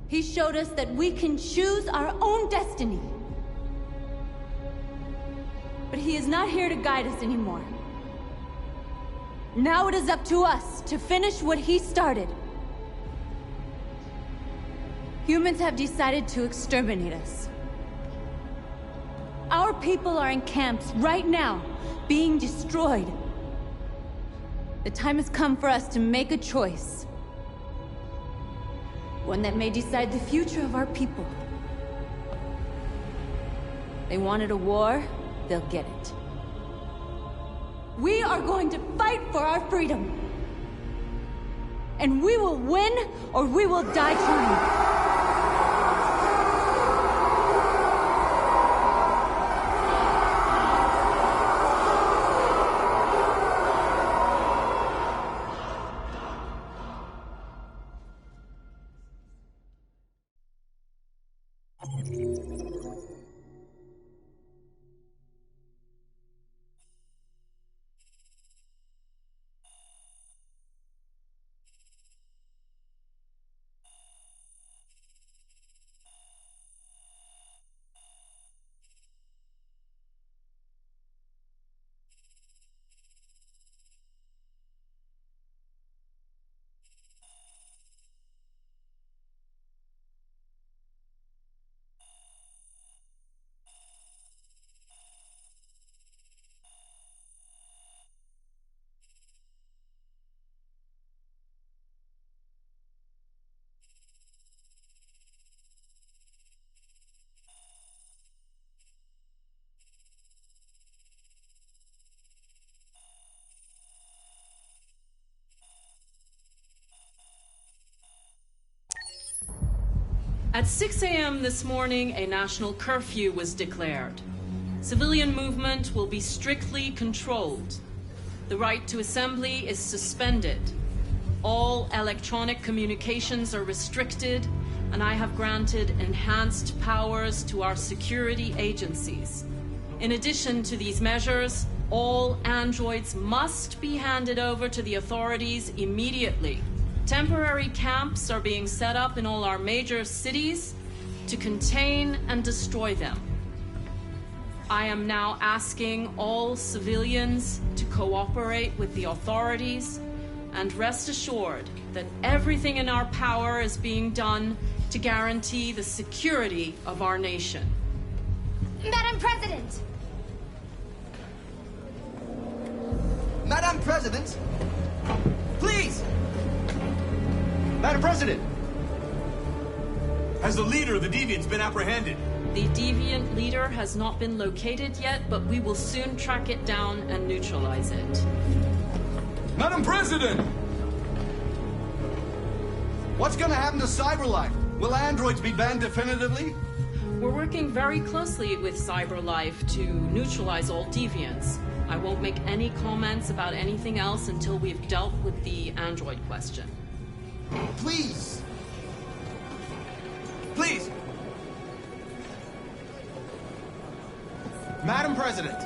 He showed us that we can choose our own destiny. But he is not here to guide us anymore. Now it is up to us to finish what he started. Humans have decided to exterminate us. Our people are in camps right now, being destroyed. The time has come for us to make a choice. One that may decide the future of our people. They wanted a war, they'll get it. We are going to fight for our freedom. And we will win, or we will die trying. At 6 a.m. this morning, a national curfew was declared. Civilian movement will be strictly controlled. The right to assembly is suspended. All electronic communications are restricted, and I have granted enhanced powers to our security agencies. In addition to these measures, all androids must be handed over to the authorities immediately. Temporary camps are being set up in all our major cities to contain and destroy them. I am now asking all civilians to cooperate with the authorities and rest assured that everything in our power is being done to guarantee the security of our nation. Madam President! Madam President! Please! Madam President! Has the leader of the Deviants been apprehended? The Deviant leader has not been located yet, but we will soon track it down and neutralize it. Madam President! What's gonna happen to CyberLife? Will androids be banned definitively? We're working very closely with CyberLife to neutralize all deviants. I won't make any comments about anything else until we've dealt with the android question. Please! Please! Madam President!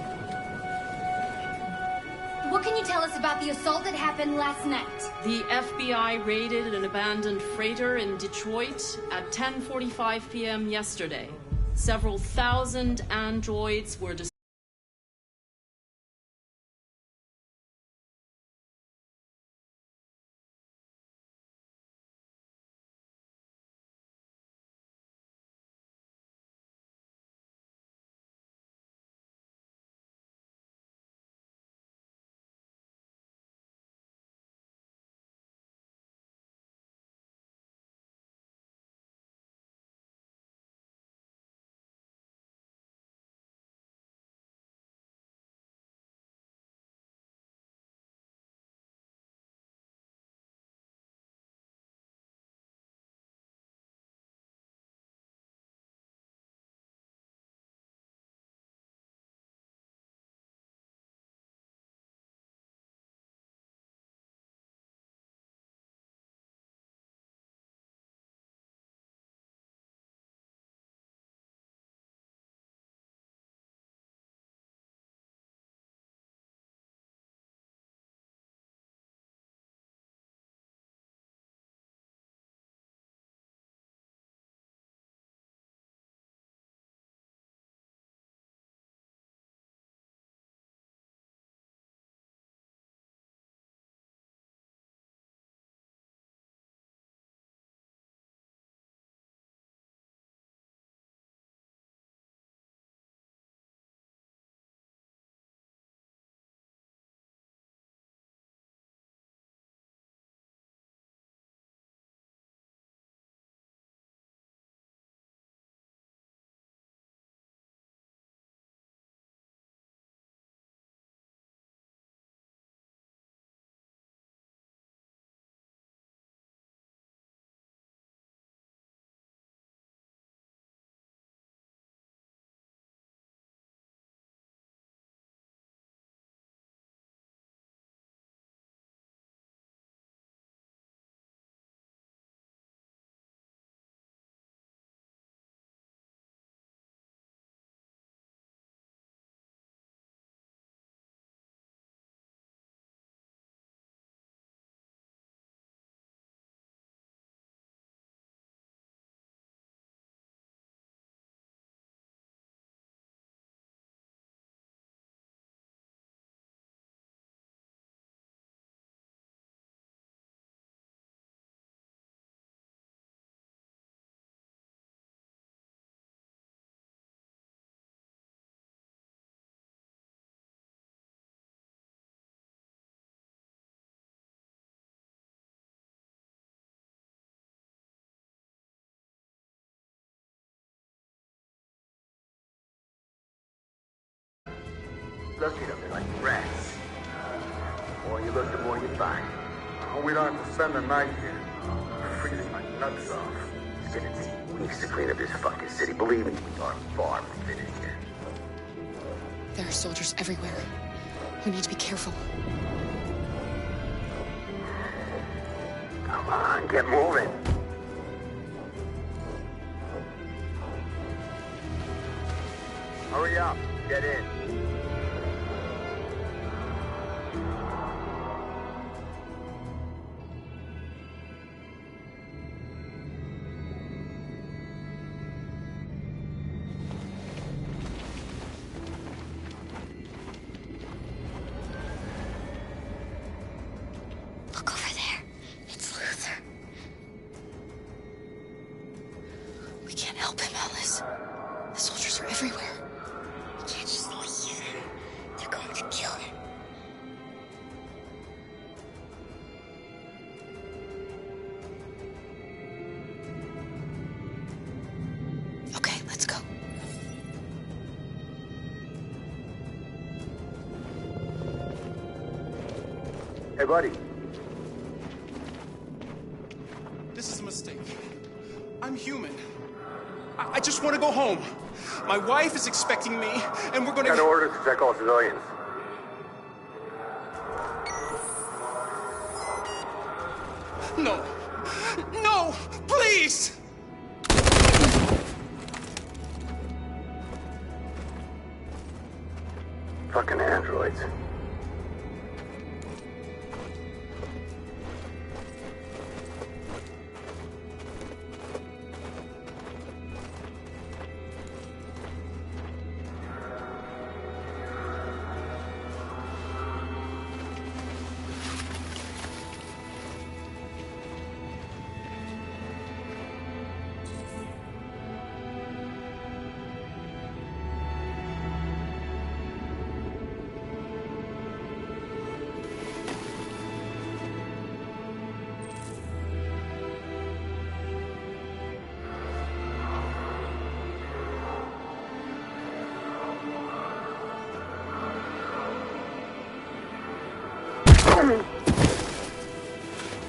What can you tell us about the assault that happened last night? The FBI raided an abandoned freighter in Detroit at 10:45 p.m. yesterday. Several thousand androids were destroyed. Look at them, they're like rats. The more you look, the more you find. Oh, we don't have to spend the night here. I'm freezing my nuts off. It's gonna take weeks to clean up this fucking city. Believe me, we are far from finished here. There are soldiers everywhere. We need to be careful. Come on, get moving. Hurry up, get in. Look over there. It's Luther. We can't help him, Alice. The soldiers are everywhere. We can't just leave him. They're going to kill him. Okay, let's go. Hey, buddy. This is a mistake. I'm human. I just want to go home. My wife is expecting me, and we're gonna... Got orders to check all civilians. No. No! Please! Fucking androids.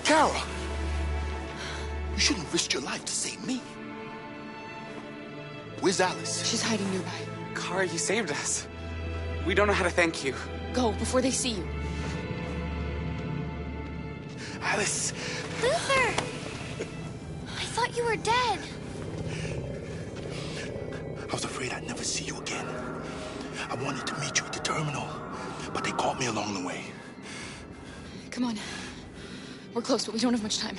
Kara! You shouldn't have risked your life to save me. Where's Alice? She's hiding nearby. Kara, you saved us. We don't know how to thank you. Go, before they see you. Alice! Luther! I thought you were dead. I was afraid I'd never see you again. I wanted to meet you at the terminal, but they caught me along the way. Come on. We're close, but we don't have much time.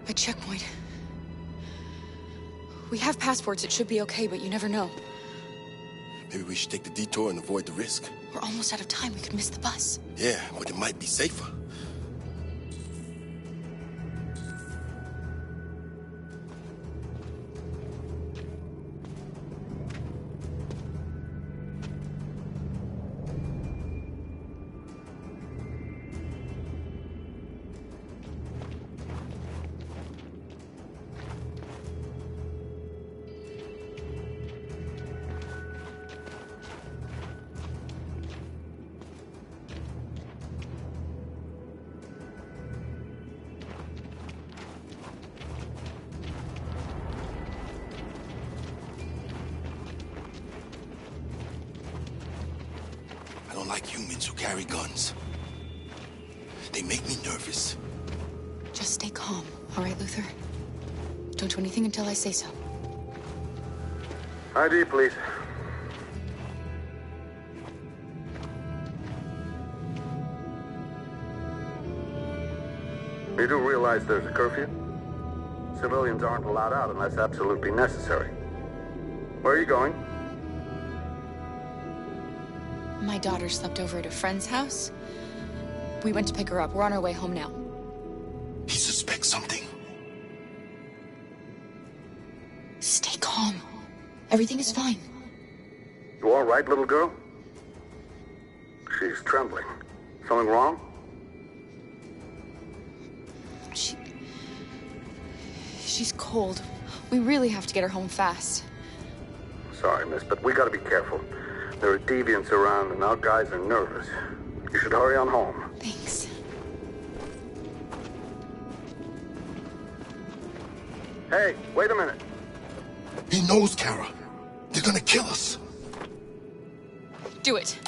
A checkpoint. We have passports, it should be okay, but you never know. Maybe we should take the detour and avoid the risk. We're almost out of time, we could miss the bus. Yeah, but it might be safer. humans who carry guns. They make me nervous. Just stay calm, all right, Luther? Don't do anything until I say so. ID, please. You do realize there's a curfew? Civilians aren't allowed out unless absolutely necessary. Where are you going? My daughter slept over at a friend's house. We went to pick her up. We're on our way home now. He suspects something. Stay calm. Everything is fine. You all right, little girl? She's trembling. Something wrong? She's cold. We really have to get her home fast. Sorry, miss, but we gotta be careful. There are deviants around and our guys are nervous. You should hurry on home. Thanks. Hey, wait a minute. He knows, Kara. They're gonna kill us. Do it.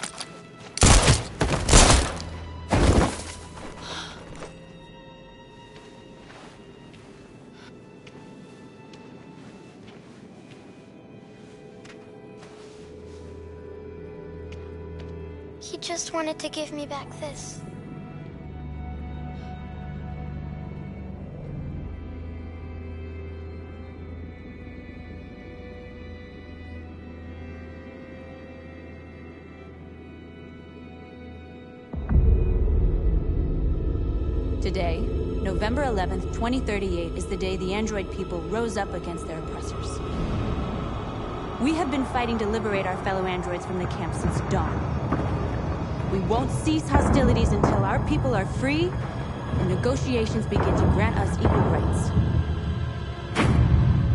He just wanted to give me back this. Today, November 11th, 2038, is the day the android people rose up against their oppressors. We have been fighting to liberate our fellow androids from the camp since dawn. We won't cease hostilities until our people are free and negotiations begin to grant us equal rights.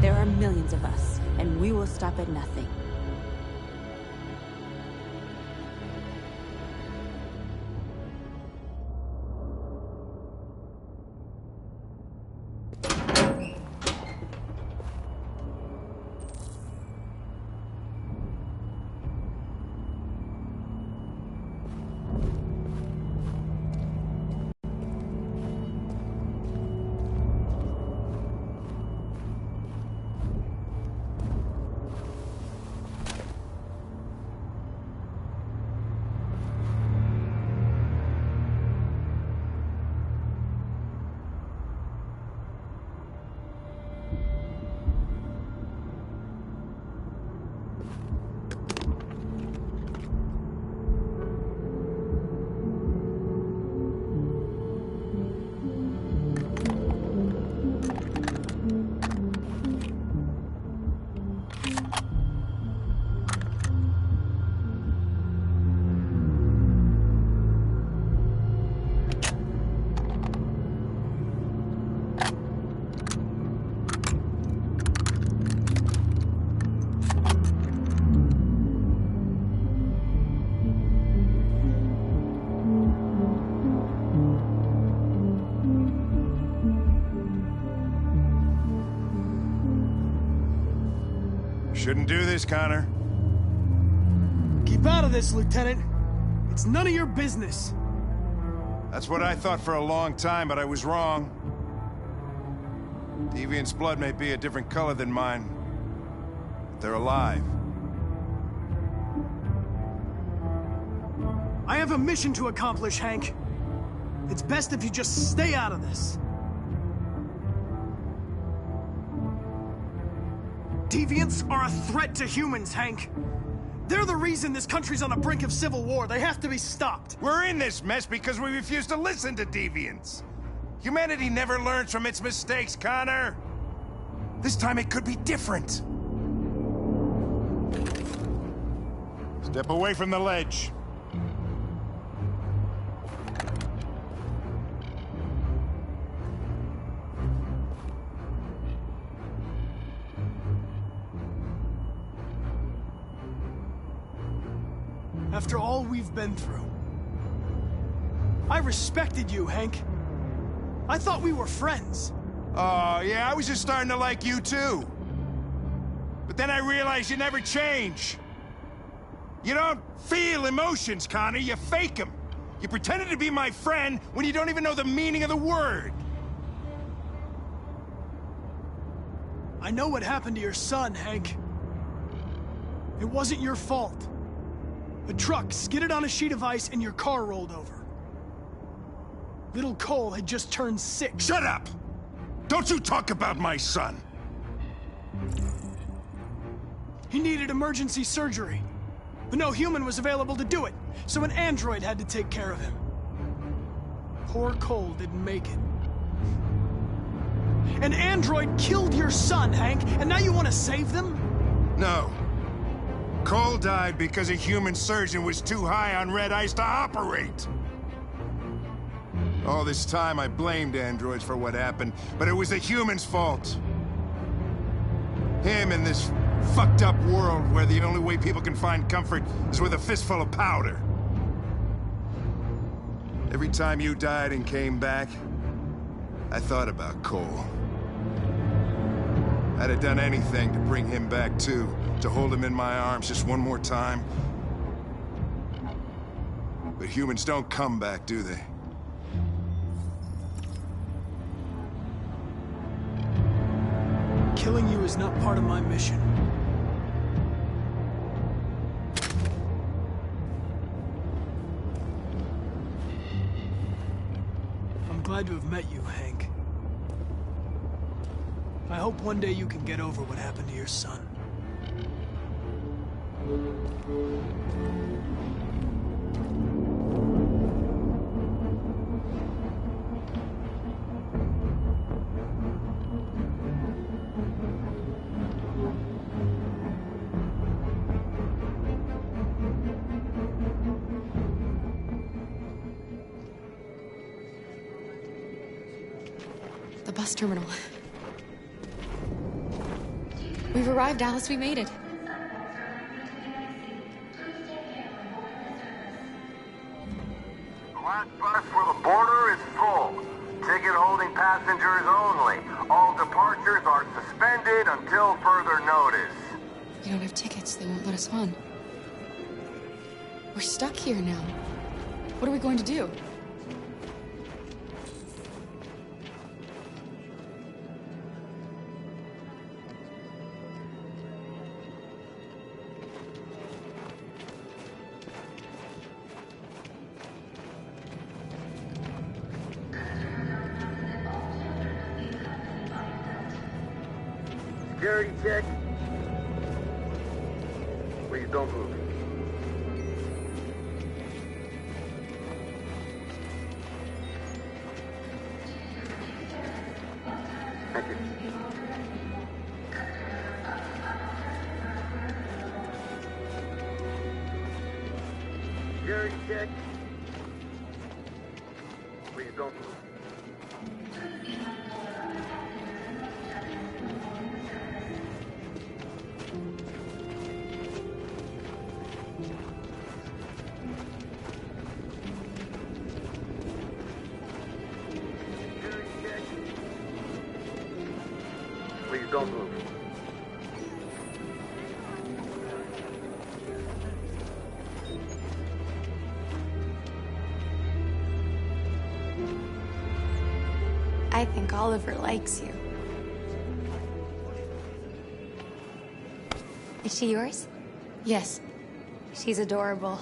There are millions of us, and we will stop at nothing. Shouldn't do this, Connor. Keep out of this, Lieutenant. It's none of your business. That's what I thought for a long time, but I was wrong. Deviant's blood may be a different color than mine, but they're alive. I have a mission to accomplish, Hank. It's best if you just stay out of this. Deviants are a threat to humans, Hank. They're the reason this country's on the brink of civil war. They have to be stopped. We're in this mess because we refuse to listen to deviants. Humanity never learns from its mistakes, Connor. This time it could be different. Step away from the ledge. After all we've been through, I respected you, Hank. I thought we were friends. Oh, yeah, I was just starting to like you too. But then I realized you never change. You don't feel emotions, Connor. You fake them. You pretended to be my friend when you don't even know the meaning of the word. I know what happened to your son, Hank. It wasn't your fault. A truck skidded on a sheet of ice and your car rolled over. Little Cole had just turned 6. Shut up! Don't you talk about my son! He needed emergency surgery, but no human was available to do it, so an android had to take care of him. Poor Cole didn't make it. An android killed your son, Hank, and now you want to save them? No. Cole died because a human surgeon was too high on red ice to operate. All this time I blamed androids for what happened, but it was the humans' fault. Him in this fucked up world where the only way people can find comfort is with a fistful of powder. Every time you died and came back, I thought about Cole. I'd have done anything to bring him back too, to hold him in my arms just one more time. But humans don't come back, do they? Killing you is not part of my mission. I'm glad to have met you, Hank. I hope one day you can get over what happened to your son. The bus terminal. We've arrived, Alice. We made it. Last bus for the border is full. Ticket-holding passengers only. All departures are suspended until further notice. We don't have tickets. They won't let us on. We're stuck here now. What are we going to do? Security check. Please don't move. Thank you. Security check. Please don't move. Please don't move. I think Oliver likes you. Is she yours? Yes. She's adorable.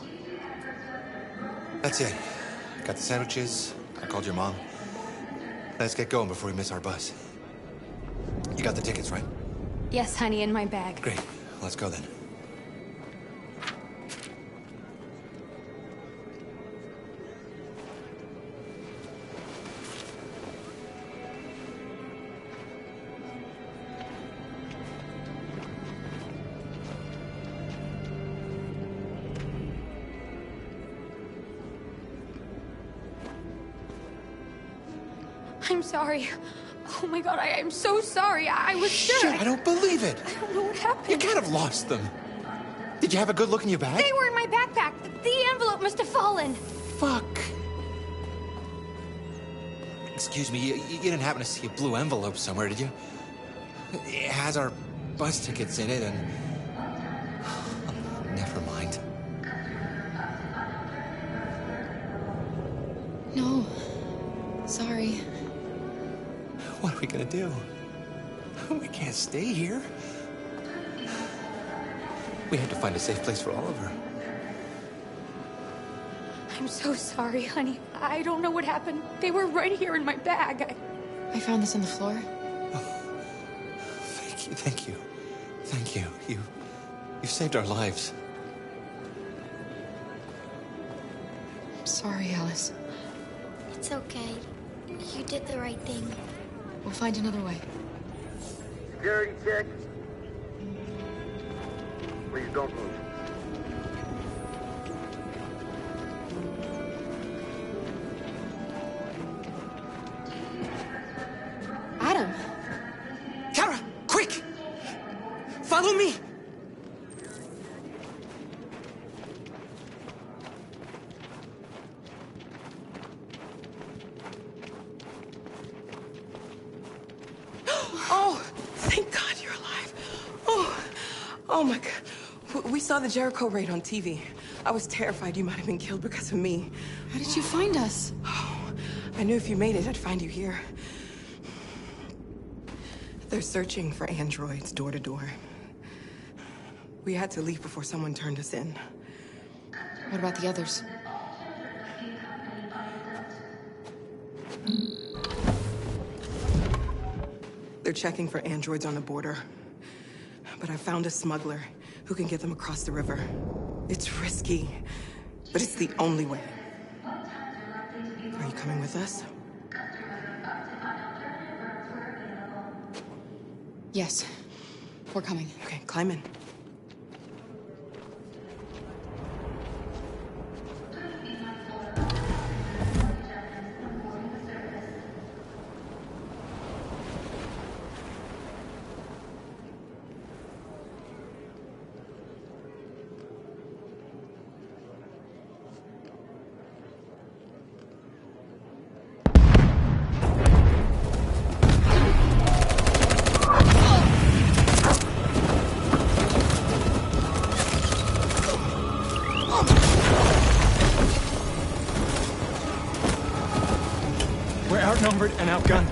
That's it. Got the sandwiches. I called your mom. Let's get going before we miss our bus. You got the tickets, right? Yes, honey, in my bag. Great. Let's go then. I'm sorry. Oh my god, I am so sorry. I was sure. Shit, I don't believe it. I don't know what happened. You can't have lost them. Did you have a good look in your bag? They were in my backpack. The envelope must have fallen. Fuck. Excuse me, you didn't happen to see a blue envelope somewhere, did you? It has our bus tickets in it and... Never mind. Sorry. What are we gonna do? We can't stay here. We have to find a safe place for Oliver. I'm so sorry, honey. I don't know what happened. They were right here in my bag. I found this on the floor. Thank you, thank you. Thank you. You saved our lives. I'm sorry, Alice. It's okay. You did the right thing. We'll find another way. Security check. Please don't move. Adam! Kara, quick! Follow me! Oh, thank God you're alive. Oh my God. We saw the Jericho raid on TV. I was terrified you might have been killed because of me. How did you find us? Oh, I knew if you made it, I'd find you here. They're searching for androids door to door. We had to leave before someone turned us in. What about the others? They're checking for androids on the border. But I found a smuggler who can get them across the river. It's risky, but it's the only way. Are you coming with us? Yes. We're coming. Okay, climb in. We're outnumbered and outgunned.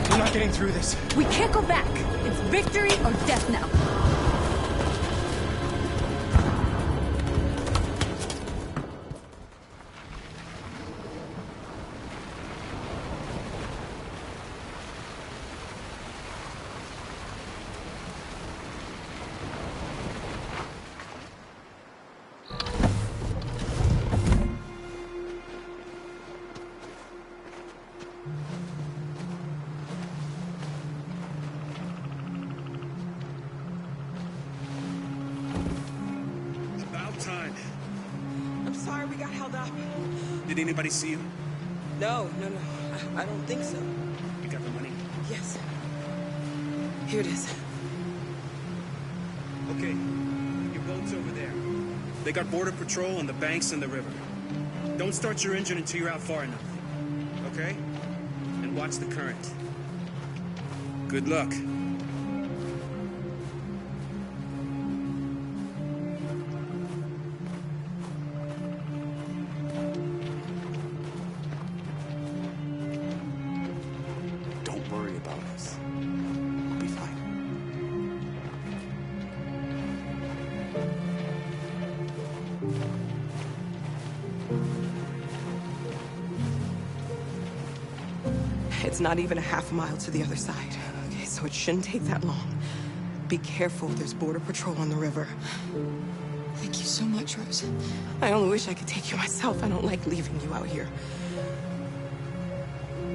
We're not getting through this. We can't go back. It's victory or death now. Time. I'm sorry we got held up. Did anybody see you? No. I don't think so. You got the money? Yes. Here it is. Okay. Your boat's over there. They got border patrol on the banks and the river. Don't start your engine until you're out far enough. Okay? And watch the current. Good luck. It's not even a half mile to the other side. Okay, so it shouldn't take that long. Be careful, there's border patrol on the river. Thank you so much, Rose. I only wish I could take you myself. I don't like leaving you out here.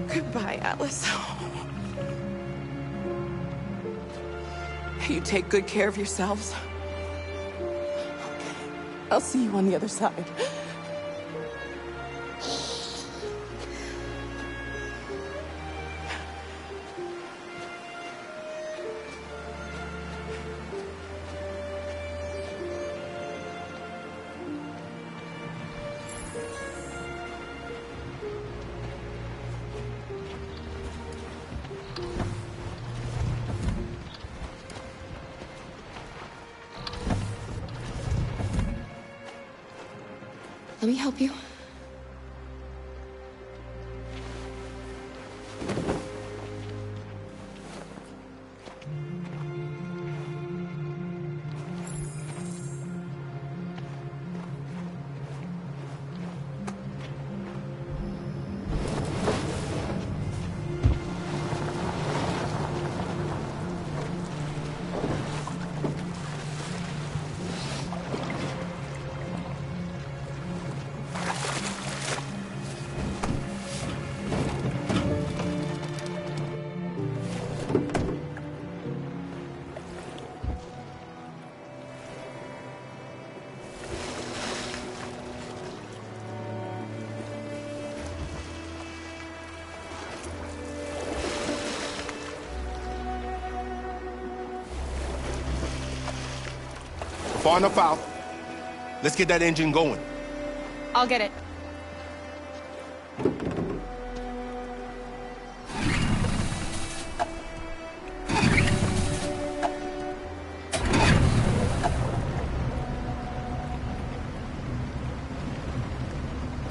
Goodbye, Alice. You take good care of yourselves. Okay. I'll see you on the other side. Let me help you. far enough out. Let's get that engine going. I'll get it.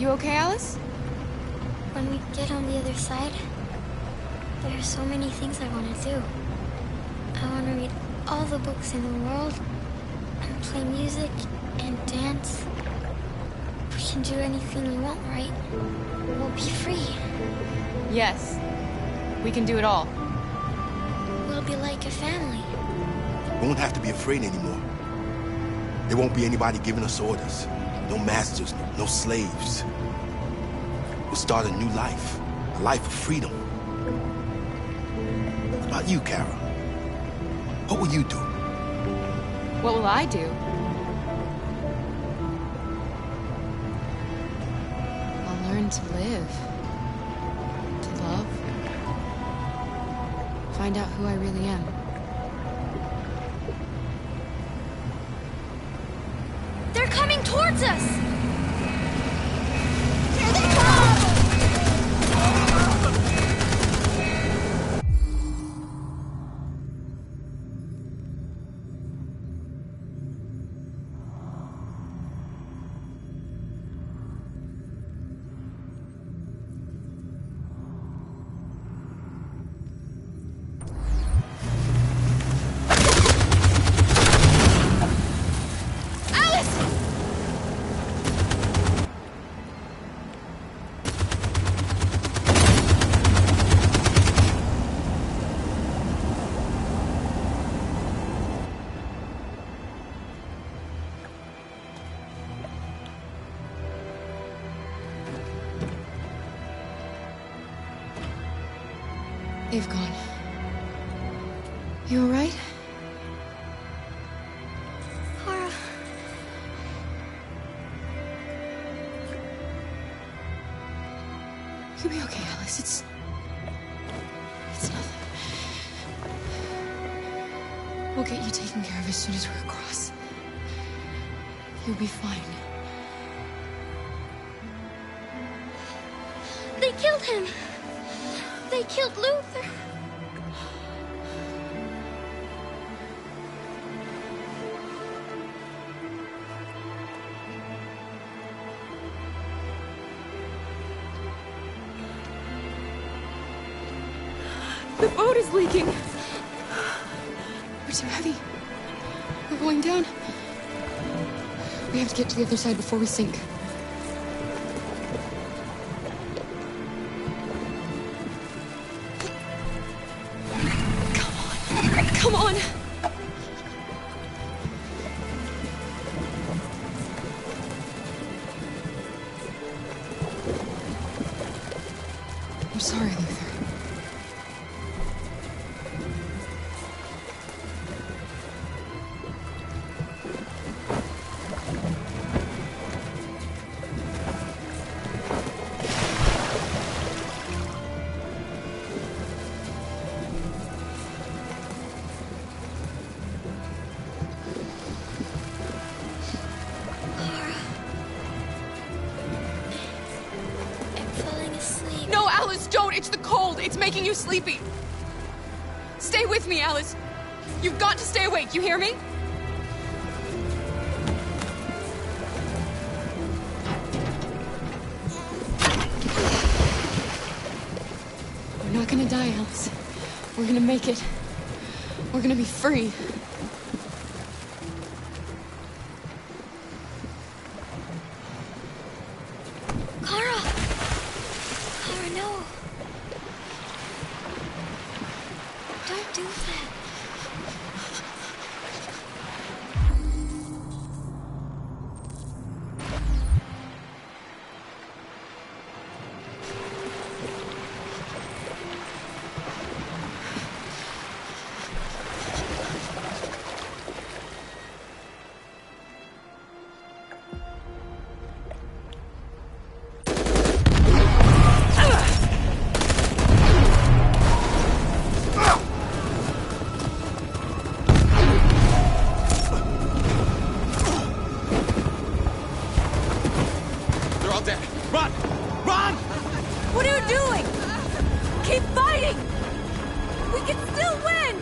You okay, Alice? When we get on the other side, there are so many things I want to do. I want to read all the books in the world, and play music, and dance. We can do anything we want, right? We'll be free. Yes. We can do it all. We'll be like a family. We won't have to be afraid anymore. There won't be anybody giving us orders. No masters, no slaves. We'll start a new life. A life of freedom. What about you, Kara? What will you do? What will I do? I'll learn to live. To love. Find out who I really am. They're coming towards us! Here they come! They've gone. You all right? Kara. You'll be okay, Alice. It's nothing. We'll get you taken care of as soon as we're across. You'll be fine. They killed him! They killed Luther! The boat is leaking! We're too heavy. We're going down. We have to get to the other side before we sink. Come on! I'm sorry, Luther. No, Alice, don't! It's the cold! It's making you sleepy! Stay with me, Alice! You've got to stay awake, you hear me? We're not gonna die, Alice. We're gonna make it. We're gonna be free. Kara! Kara, no! Don't do that. can still win!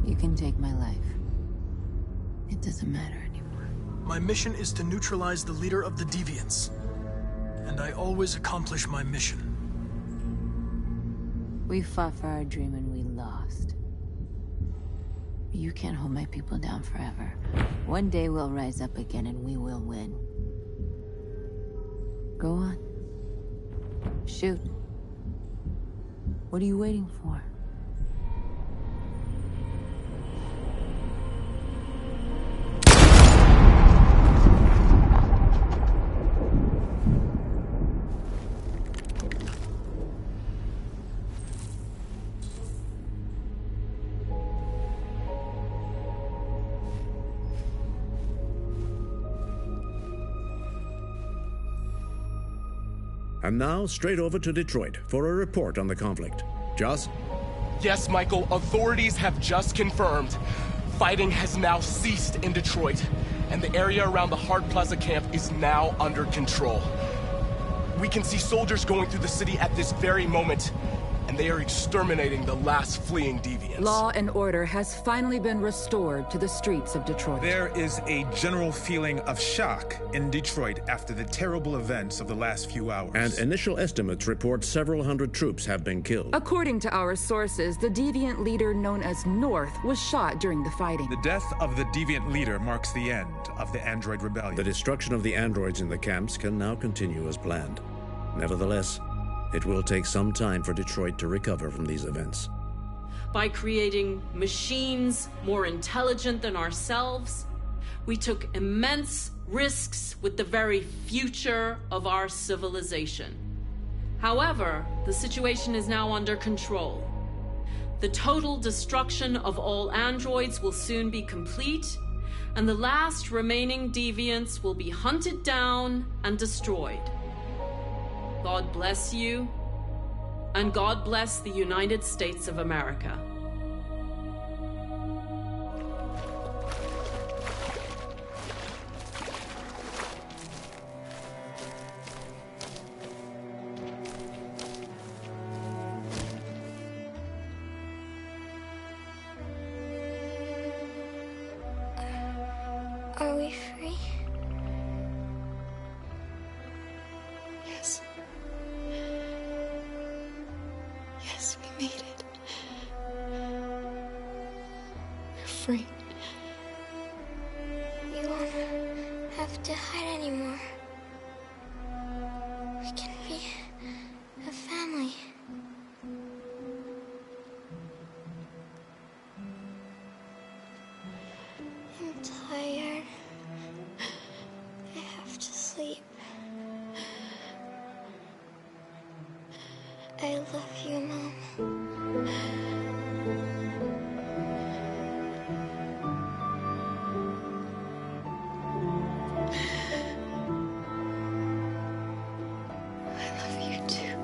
You can take my life. It doesn't matter anymore. My mission is to neutralize the leader of the Deviants. And I always accomplish my mission. We fought for our dream and we lost. You can't hold my people down forever. One day we'll rise up again and we will win. Go on. Shoot. What are you waiting for? And now, straight over to Detroit for a report on the conflict. Joss? Yes, Michael, authorities have just confirmed. Fighting has now ceased in Detroit, and the area around the Hart Plaza camp is now under control. We can see soldiers going through the city at this very moment, and they are exterminating the last fleeing deviants. Law and order has finally been restored to the streets of Detroit. There is a general feeling of shock in Detroit after the terrible events of the last few hours. And initial estimates report several hundred troops have been killed. According to our sources, the deviant leader known as North was shot during the fighting. The death of the deviant leader marks the end of the Android Rebellion. The destruction of the androids in the camps can now continue as planned. Nevertheless, it will take some time for Detroit to recover from these events. By creating machines more intelligent than ourselves, we took immense risks with the very future of our civilization. However, the situation is now under control. The total destruction of all androids will soon be complete, and the last remaining deviants will be hunted down and destroyed. God bless you, and God bless the United States of America. Are we free? Yes. Yes, we made it. We're free. We won't have to hide anymore. We can be a family. I'm tired. I have to sleep. I love you, Mom. I love you too.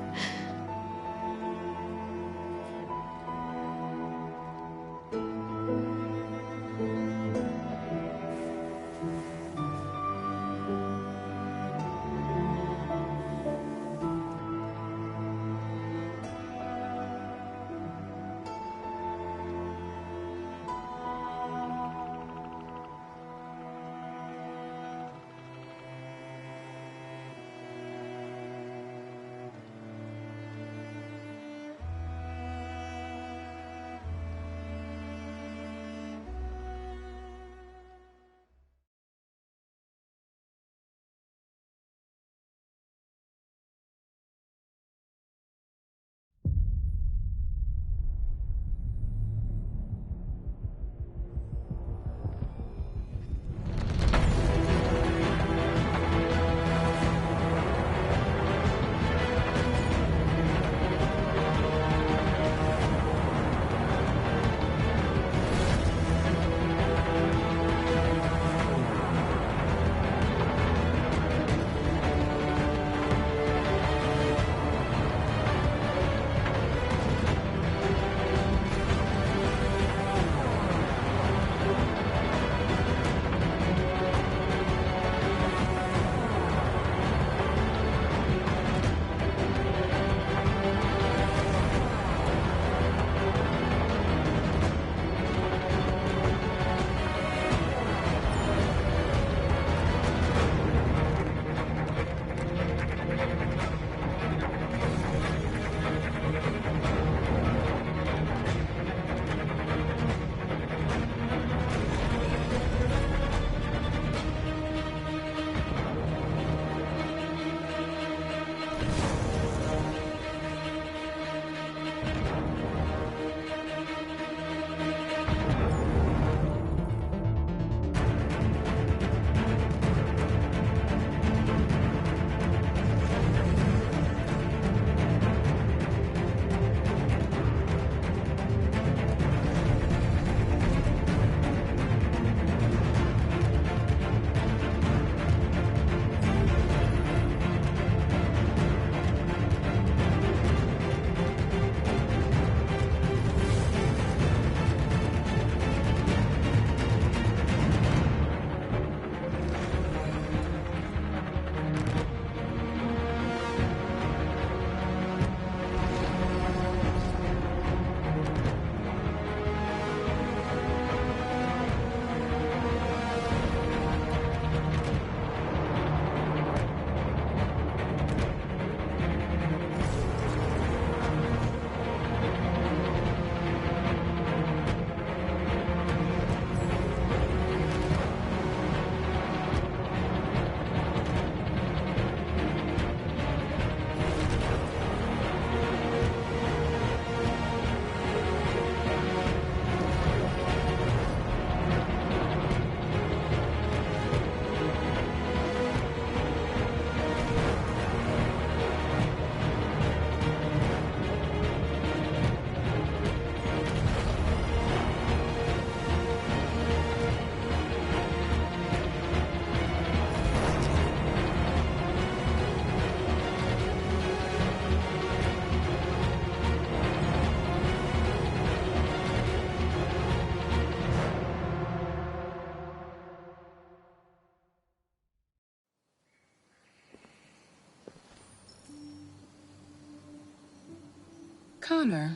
Connor,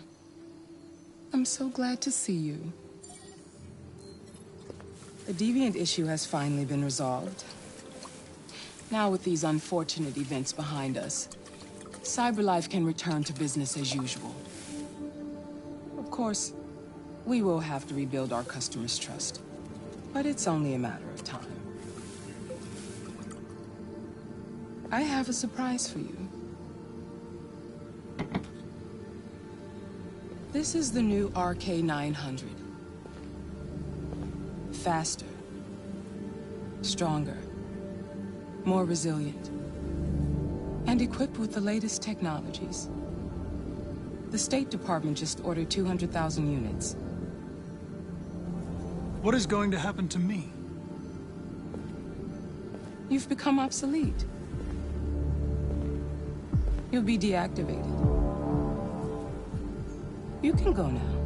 I'm so glad to see you. The Deviant issue has finally been resolved. Now with these unfortunate events behind us, CyberLife can return to business as usual. Of course, we will have to rebuild our customers' trust, but it's only a matter of time. I have a surprise for you. This is the new RK900. Faster, stronger, more resilient, and equipped with the latest technologies. The State Department just ordered 200,000 units. What is going to happen to me? You've become obsolete. You'll be deactivated. You can go now.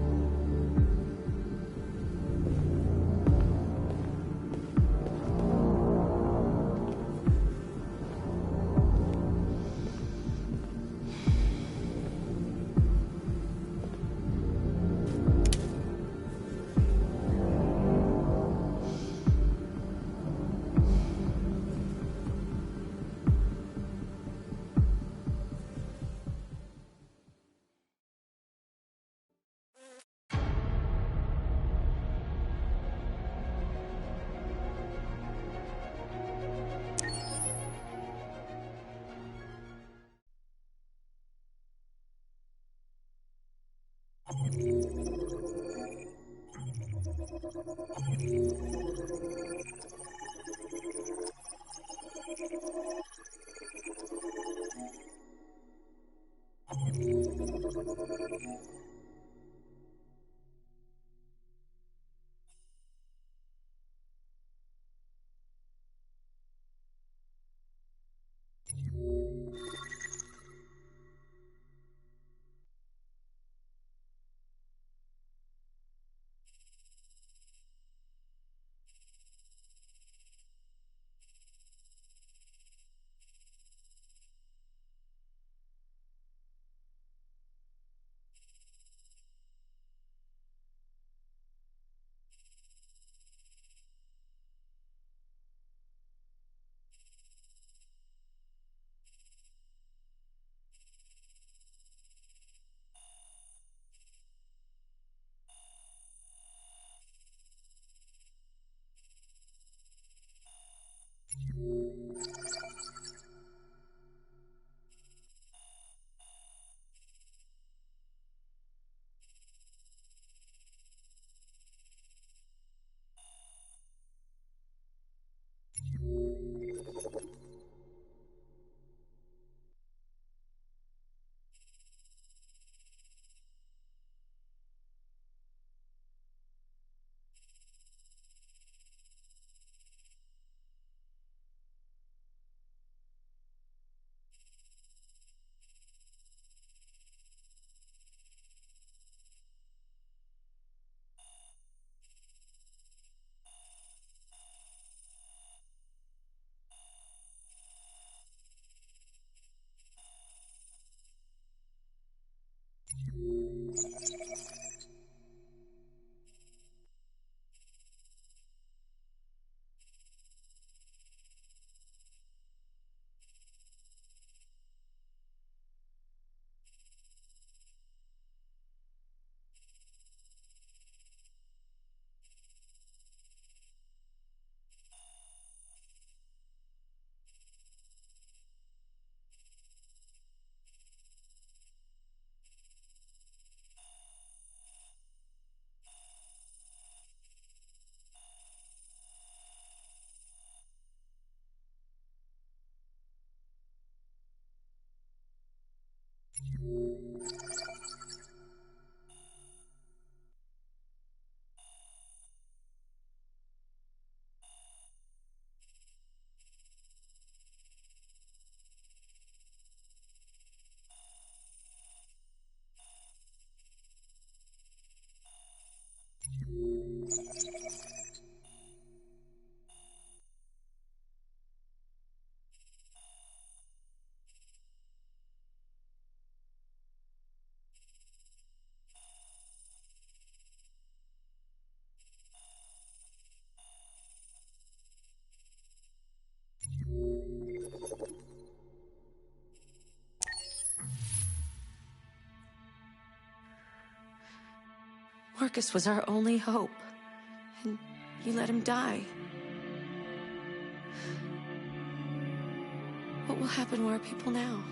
Marcus was our only hope, and you let him die. What will happen to our people now?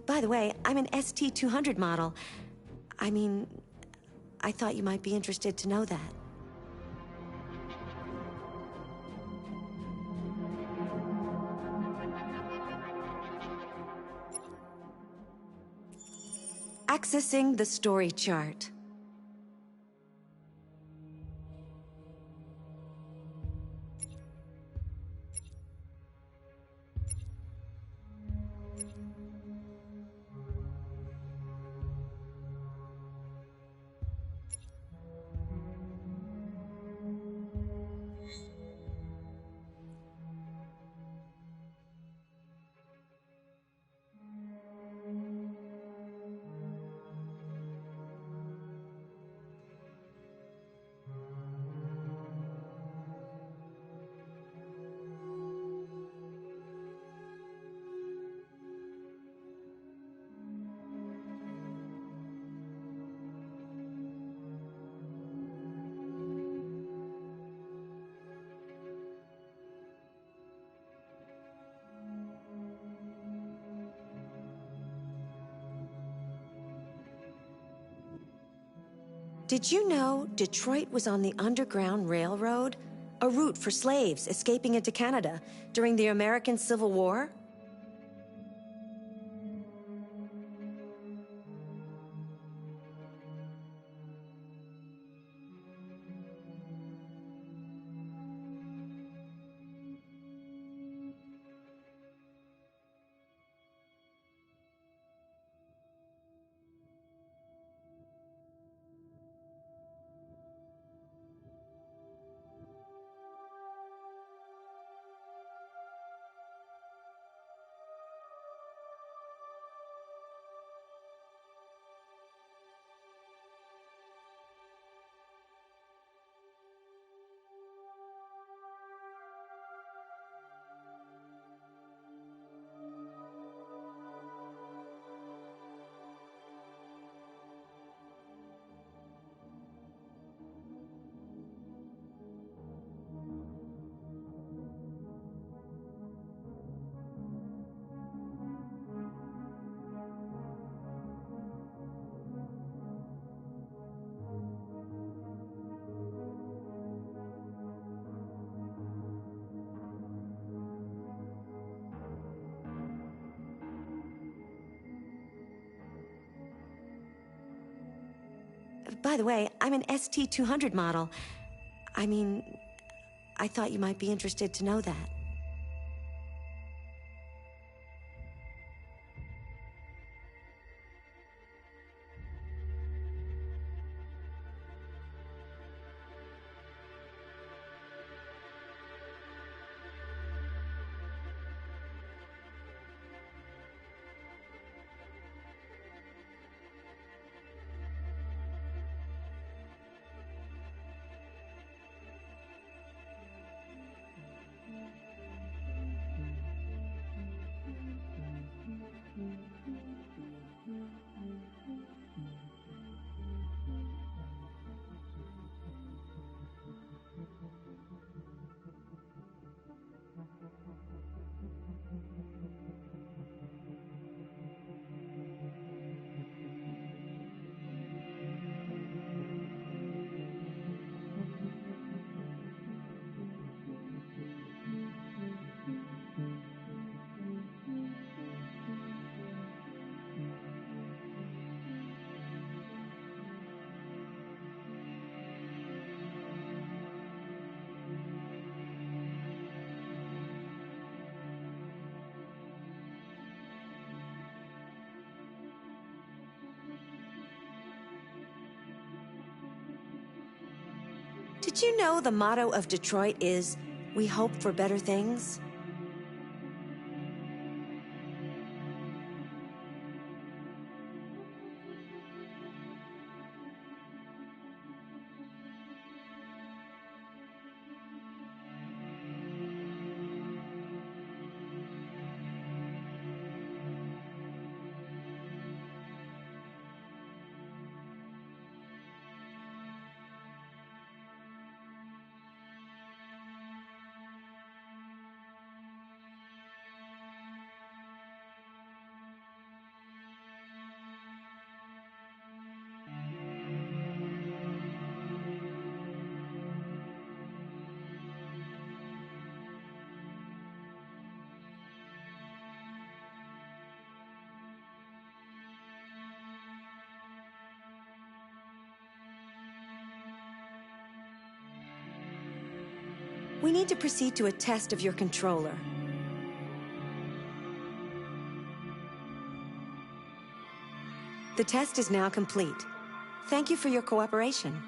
By the way, I'm an ST-200 model. I mean, I thought you might be interested to know that. Accessing the story chart. Did you know Detroit was on the Underground Railroad? A route for slaves escaping into Canada during the American Civil War? By the way, I'm an ST-200 model. I mean, I thought you might be interested to know that. Did you know the motto of Detroit is, "We hope for better things"? We need to proceed to a test of your controller. The test is now complete. Thank you for your cooperation.